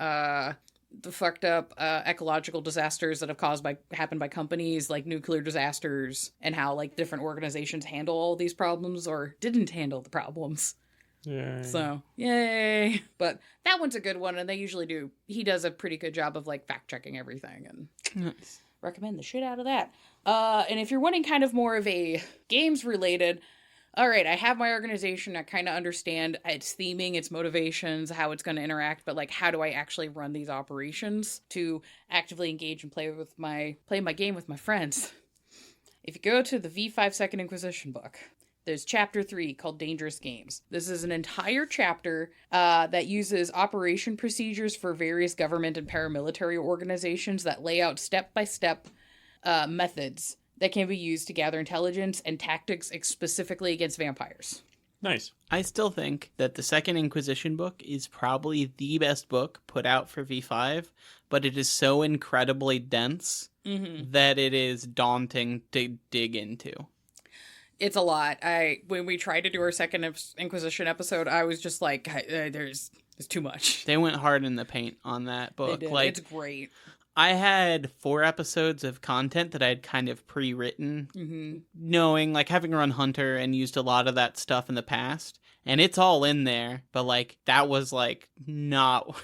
the fucked up ecological disasters that have happened by companies like nuclear disasters, and how like different organizations handle all these problems or didn't handle the problems. Yay. So, yay. But that one's a good one, and he does a pretty good job of like fact checking everything, and Nice. recommend the shit out of that. And if you're wanting kind of more of a games related, all right, I have my organization. I kind of understand its theming, its motivations, how it's going to interact, but like, how do I actually run these operations to actively engage and play my game with my friends? If you go to the V5 Second Inquisition book, there's chapter 3 called Dangerous Games. This is an entire chapter that uses operation procedures for various government and paramilitary organizations that lay out step-by-step methods that can be used to gather intelligence and tactics specifically against vampires. Nice. I still think that the Second Inquisition book is probably the best book put out for V5, but it is so incredibly dense that it is daunting to dig into. It's a lot. When we tried to do our Second Inquisition episode, I was just like, there's too much. They went hard in the paint on that book. They did. Like, It's great. I had 4 episodes of content that I had kind of pre-written, knowing, like, having run Hunter and used a lot of that stuff in the past, and it's all in there, but, like, that was, like, not...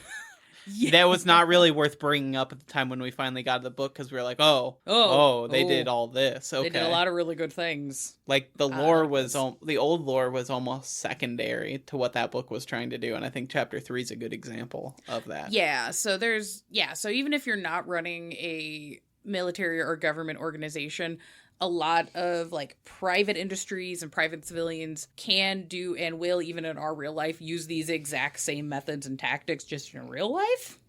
That was not really worth bringing up at the time when we finally got the book, because we were like, they did all this. Okay. They did a lot of really good things. Like, the lore was... the old lore was almost secondary to what that book was trying to do, and I think Chapter 3 is a good example of that. Yeah, so so even if you're not running a military or government organization, a lot of like private industries and private civilians can do and will, even in our real life, use these exact same methods and tactics just in real life.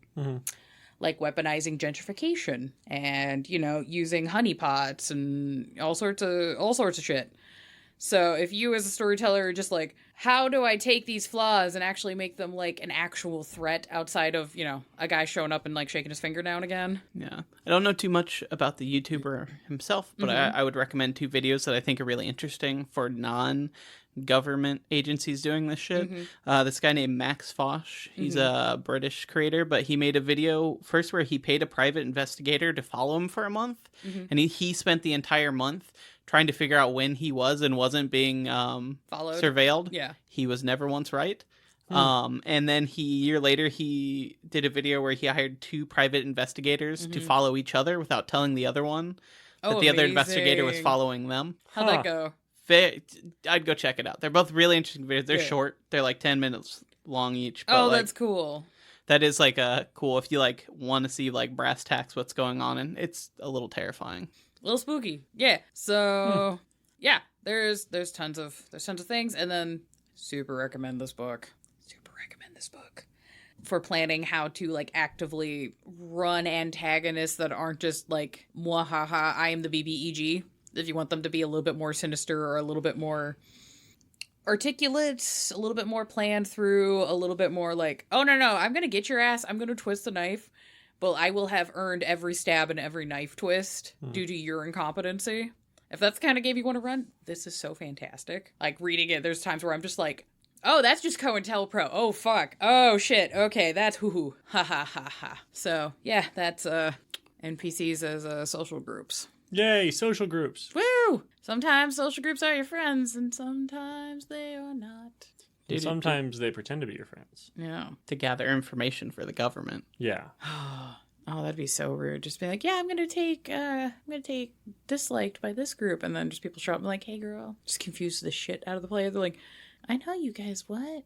Like weaponizing gentrification and, using honeypots and all sorts of shit. So if you as a storyteller are just like, how do I take these flaws and actually make them like an actual threat outside of, a guy showing up and like shaking his finger now and again? Yeah. I don't know too much about the YouTuber himself, but I would recommend 2 videos that I think are really interesting for non-government agencies doing this shit. This guy named Max Fosh, he's a British creator, but he made a video first where he paid a private investigator to follow him for a month, and he spent the entire month trying to figure out when he was and wasn't being surveilled. Yeah. He was never once right. And then a year later, he did a video where he hired 2 private investigators to follow each other without telling the other one that the other investigator was following them. How'd that go? I'd go check it out. They're both really interesting videos. They're short. They're like 10 minutes long each. But that's cool. That is like cool if you like want to see like brass tacks what's going on, and it's a little terrifying. A little spooky. Yeah. So yeah, there's tons of things, and then super recommend this book. For planning how to like actively run antagonists that aren't just like mwahaha, I am the BBEG. If you want them to be a little bit more sinister or a little bit more articulate, a little bit more planned through, a little bit more like, oh no, I'm gonna get your ass, I'm gonna twist the knife, but I will have earned every stab and every knife twist due to your incompetency. If that's the kind of game you want to run, this is so fantastic. Like reading it, there's times where I'm just like, oh, that's just COINTELPRO. Oh, fuck. Oh, shit. Okay, that's hoo-hoo. Ha ha ha ha. So, yeah, that's NPCs as social groups. Yay, social groups. Woo! Sometimes social groups are your friends, and sometimes they are not. And sometimes they pretend to be your friends. Yeah. To gather information for the government. Yeah. Oh, that'd be so rude. Just be like, yeah, I'm gonna take disliked by this group, and then just people show up and like, hey girl, just confuse the shit out of the player. They're like, I know you guys, what?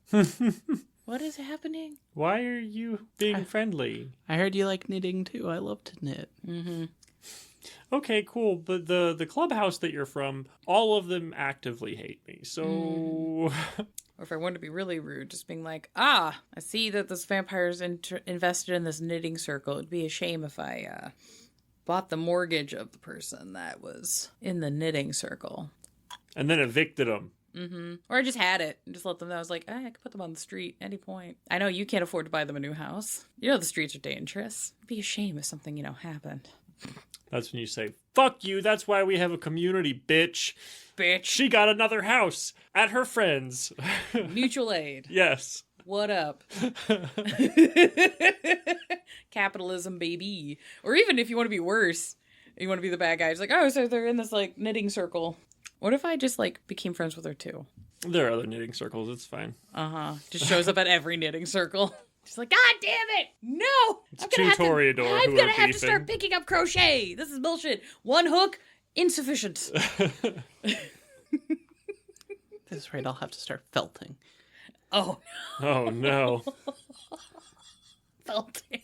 What is happening? Why are you being friendly? I heard you like knitting too. I love to knit. Mm-hmm. Okay, cool. But the clubhouse that you're from, all of them actively hate me. So... Or if I wanted to be really rude, just being like, I see that this vampire's invested in this knitting circle. It'd be a shame if I bought the mortgage of the person that was in the knitting circle. And then evicted them. Mm-hmm. Or I just had it and just let them know. I was like, I could put them on the street at any point. I know you can't afford to buy them a new house. You know the streets are dangerous. It'd be a shame if something, happened. That's when you say, fuck you, that's why we have a community, bitch. Bitch. She got another house at her friend's. Mutual aid. Yes. What up? Capitalism, baby. Or even if you want to be worse, you want to be the bad guy. It's like, oh, so they're in this, like, knitting circle. What if I just, like, became friends with her, too? There are other knitting circles. It's fine. Uh-huh. Just shows up at every knitting circle. She's like, God damn it! No! It's Toreador I'm gonna have to start picking up crochet. This is bullshit. One hook, insufficient. That's right. I'll have to start felting. Oh. Oh no. Felting.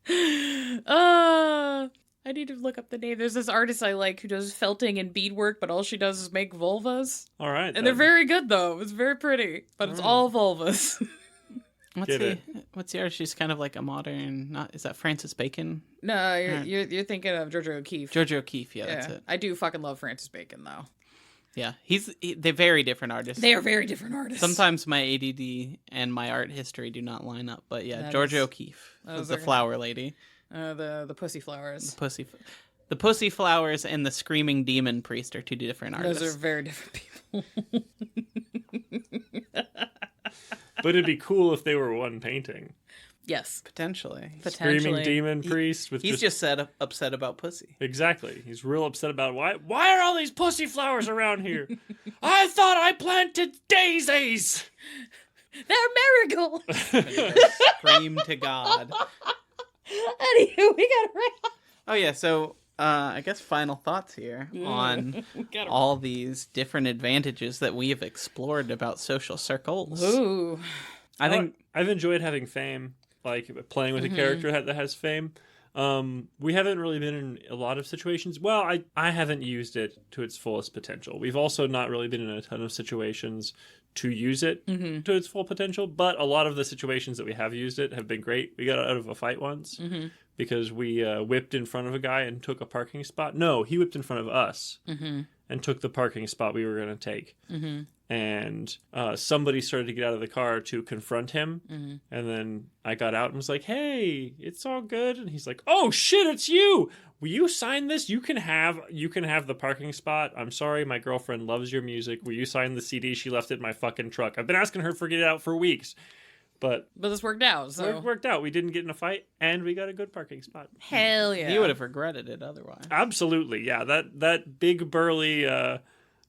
I need to look up the name. There's this artist I like who does felting and beadwork, but all she does is make vulvas. All right. And they're very good though. It's very pretty, but it's all vulvas. What's the artist? She's kind of like a modern. Is that Francis Bacon? No, you're thinking of Georgia O'Keeffe. Georgia O'Keeffe, yeah, that's it. I do fucking love Francis Bacon though. Yeah, they're very different artists. They are very different artists. Sometimes my ADD and my art history do not line up, but yeah, Georgia O'Keeffe was the flower lady. The pussy flowers. The pussy flowers and the screaming demon priest are two different artists. Those are very different people. But it'd be cool if they were one painting. Yes. Potentially. Screaming demon priest with he's just upset about pussy. Exactly. He's real upset about why are all these pussy flowers around here? I thought I planted daisies. They're marigolds. Scream to God. Anywho, we got right. Oh yeah, so I guess final thoughts here on all these different advantages that we have explored about social circles. Ooh. I think I've enjoyed having fame, like playing with a character that has fame. We haven't really been in a lot of situations. Well, I haven't used it to its fullest potential. We've also not really been in a ton of situations to use it to its full potential, but a lot of the situations that we have used it have been great. We got out of a fight once because we whipped in front of a guy and took a parking spot. No, he whipped in front of us and took the parking spot we were going to take. And somebody started to get out of the car to confront him. And then I got out and was like, hey, it's all good. And he's like, oh shit, it's you. Will you sign this? You can have the parking spot. I'm sorry, my girlfriend loves your music. Will you sign the CD? She left it in my fucking truck. I've been asking her to get it out for weeks. But this worked out. So it worked out. We didn't get in a fight, and we got a good parking spot. Hell yeah! He would have regretted it otherwise. Absolutely, yeah. That big burly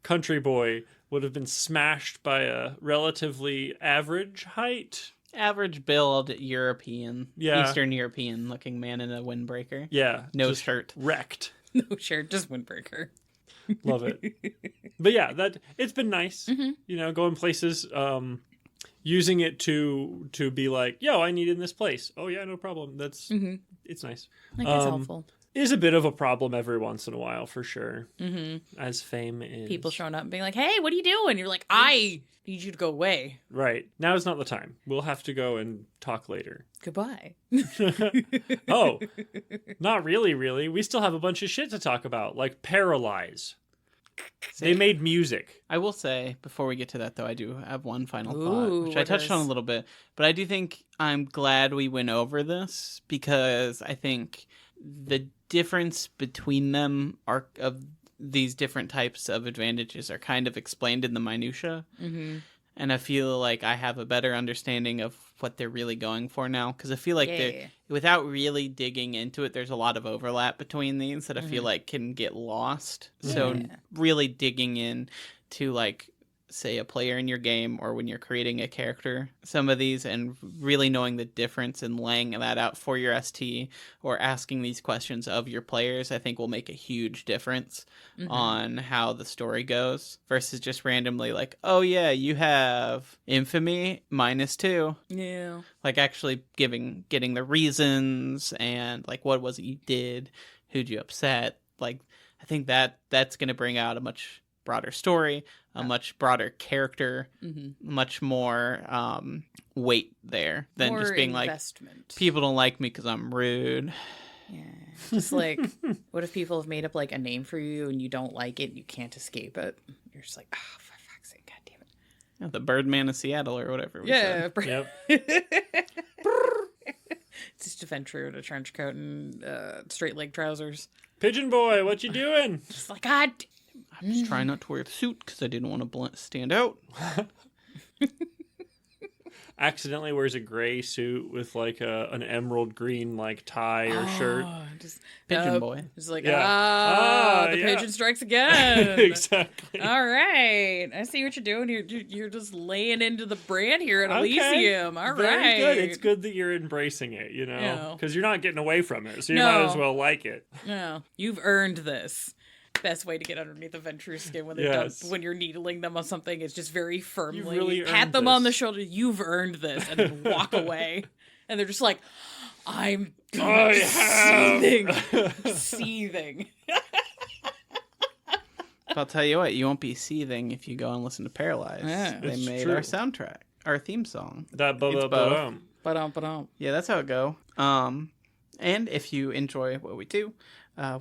country boy would have been smashed by a relatively average height. Average build European, Yeah. Eastern European looking man in a windbreaker. Yeah. No just shirt. Wrecked. No shirt, just windbreaker. Love it. But yeah, it's been nice. Going places, using it to be like, yo, I need in this place. Oh yeah, no problem. That's it's nice. I think it's helpful. Is a bit of a problem every once in a while, for sure. As fame is. People showing up and being like, hey, what are you doing? You're like, I need you to go away. Right. Now is not the time. We'll have to go and talk later. Goodbye. Oh, not really. We still have a bunch of shit to talk about, like Paralyze. They made music. I will say, before we get to that, though, I do have one final Ooh, thought, which I what touched is? on a little bit. But I do think I'm glad we went over this, because I think the difference between them are of these different types of advantages are kind of explained in the minutia. And I feel like I have a better understanding of what they're really going for now, because I feel like without really digging into it, there's a lot of overlap between these that I feel like can get lost. So really digging in to, like, say, a player in your game, or when you're creating a character, some of these, and really knowing the difference and laying that out for your ST, or asking these questions of your players, I think will make a huge difference on how the story goes, versus just randomly like, oh yeah, you have infamy -2. Yeah. Like, actually getting the reasons, and like, what was it you did, who'd you upset. Like, I think that's going to bring out a much broader story, a much broader character, much more weight there than More just being investment. like, people don't like me because I'm rude. Yeah. Just like, what if people have made up like a name for you and you don't like it and you can't escape it? You're just like, oh, for fuck's sake, god damn it. Yeah, the Birdman of Seattle or whatever. Yeah. Yep. It's just a Ventrue in a trench coat and straight leg trousers. Pigeon Boy, what you doing? Just like, God. I'm just trying not to wear the suit because I didn't want to stand out. Accidentally wears a gray suit with like an emerald green like tie or shirt. Just, Pigeon Boy. Just like, Yeah. the Yeah. pigeon strikes again. Exactly. All right. I see what you're doing. You're just laying into the brand here at Elysium. All Very right. good. It's good that you're embracing it, Yeah. because you're not getting away from it, so you No. might as well like it. No, you've earned this. Best way to get underneath a Ventrue skin when they're Yes. done, when you're needling them on something is just very firmly really pat earned them on the this. shoulder. You've earned this, and then walk away. And they're just like, I'm seething. But I'll tell you what, you won't be seething if you go and listen to Paralyze. Yeah. They It's made true. our soundtrack, our theme song. That It's both. Ba-dum. Yeah, that's how it go. And if you enjoy what we do,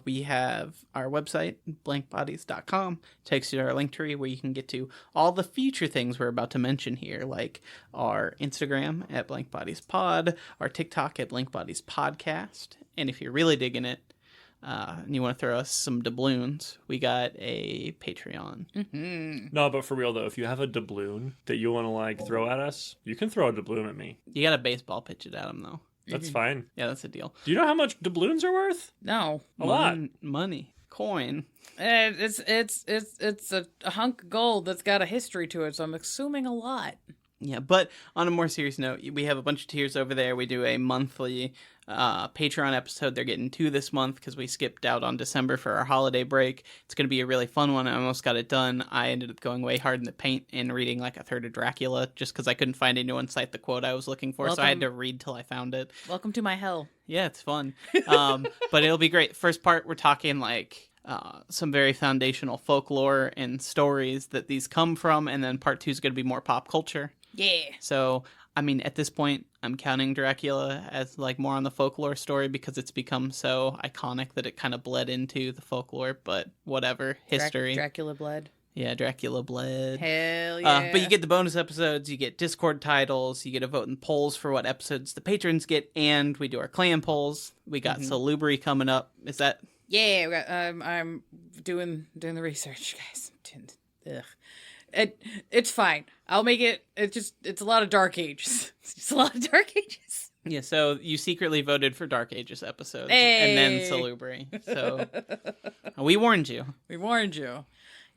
we have our website, blankbodies.com. Takes you to our link tree where you can get to all the future things we're about to mention here, like our Instagram at blankbodiespod, our TikTok at blankbodiespodcast. And if you're really digging it, and you want to throw us some doubloons, we got a Patreon. No, but for real though, if you have a doubloon that you want to like throw at us, you can throw a doubloon at me. You got to baseball pitch it at them, though. That's fine. Yeah, that's the deal. Do you know how much doubloons are worth? No, A lot. Money. Coin. it's a hunk of gold that's got a history to it. So I'm assuming a lot. Yeah, but on a more serious note, we have a bunch of tiers over there. We do a monthly Patreon episode. They're getting 2 this month because we skipped out on December for our holiday break. It's going to be a really fun one. I almost got it done. I ended up going way hard in the paint and reading like a third of Dracula just because I couldn't find anyone cite the quote I was looking for, so I had to read till I found it. Welcome to my hell. Yeah, it's fun. But it'll be great. First part, we're talking like some very foundational folklore and stories that these come from, and then part 2 is going to be more pop culture. Yeah. So, I mean, at this point, I'm counting Dracula as like more on the folklore story because it's become so iconic that it kind of bled into the folklore, but whatever. History. Dracula blood. Yeah, Dracula bled. Hell yeah. But you get the bonus episodes, you get Discord titles, you get a vote in polls for what episodes the patrons get, and we do our clan polls. We got Salubri coming up. Is that... Yeah, we got, I'm doing the research, guys. Ugh. It's fine. I'll make it. It's a lot of Dark Ages. It's just a lot of Dark Ages. Yeah, so you secretly voted for Dark Ages episodes, Hey! and then Salubri. So we warned you. We warned you.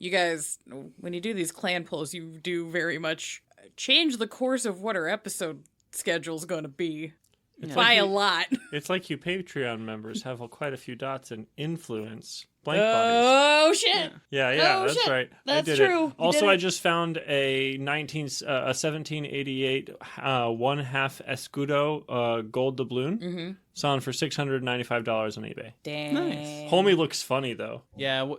You guys, when you do these clan polls, you do very much change the course of what our episode schedule's going to be by a lot. It's like you Patreon members have quite a few dots in influence. Blank bodies. Oh shit! Yeah, that's shit. right. That's I did true. It. Also, I just found a 1788 one half escudo gold doubloon. Mm-hmm. Selling for $695 on eBay. Dang. Nice. Homie looks funny though. Yeah,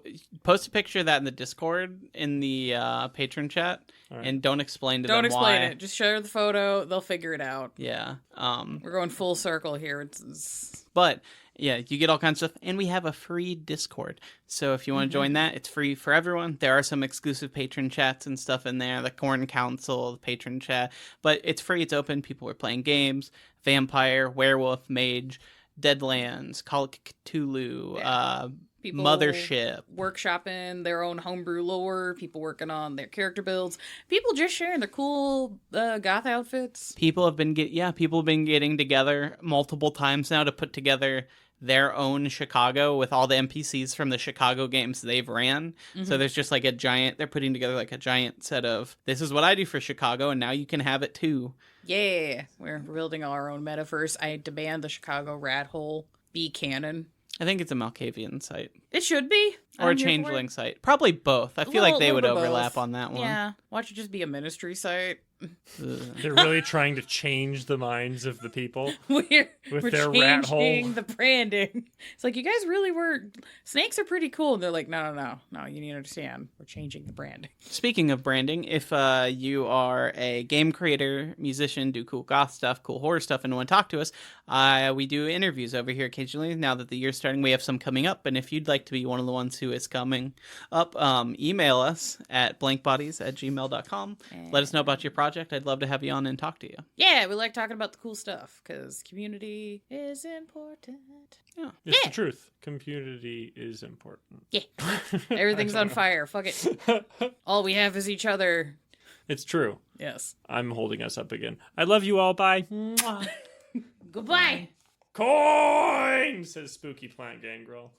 post a picture of that in the Discord in the patron chat, and don't explain to them why. Don't explain it. Just share the photo. They'll figure it out. Yeah. We're going full circle here. It's... But yeah, you get all kinds of stuff, and we have a free Discord. So if you want to join that, it's free for everyone. There are some exclusive patron chats and stuff in there, the Corn Council, the patron chat, but it's free. It's open. People are playing games: Vampire, Werewolf, Mage, Deadlands, Call of Cthulhu, people Mothership, workshopping their own homebrew lore, people working on their character builds, people just sharing their cool goth outfits. People have been getting together multiple times now to put together their own Chicago with all the NPCs from the Chicago games they've ran. Mm-hmm. So there's just like they're putting together like a giant set of, this is what I do for Chicago, and now you can have it too. Yeah, we're building our own metaverse. I demand the Chicago rat hole be canon. I think it's a Malkavian site. It should be. Or a changeling site. Probably both. I feel like they would overlap on that one. Yeah. Watch it just be a ministry site. They're really trying to change the minds of the people we're their rat hole. Changing the branding. It's like, you guys really were... Snakes are pretty cool. And they're like, no, you need to understand. We're changing the branding. Speaking of branding, if you are a game creator, musician, do cool goth stuff, cool horror stuff, and want to talk to us, we do interviews over here occasionally. Now that the year's starting, we have some coming up. And if you'd like to be one of the ones who is coming up, email us at blankbodies@gmail.com. Let us know about your project. I'd love to have you on and talk to you. Yeah, we like talking about the cool stuff because community is important. Yeah. It's the truth. Community is important. Yeah. Everything's on fire. Fuck it. All we have is each other. It's true. Yes. I'm holding us up again. I love you all. Bye. Goodbye. Coin, says Spooky Plant Gangrel.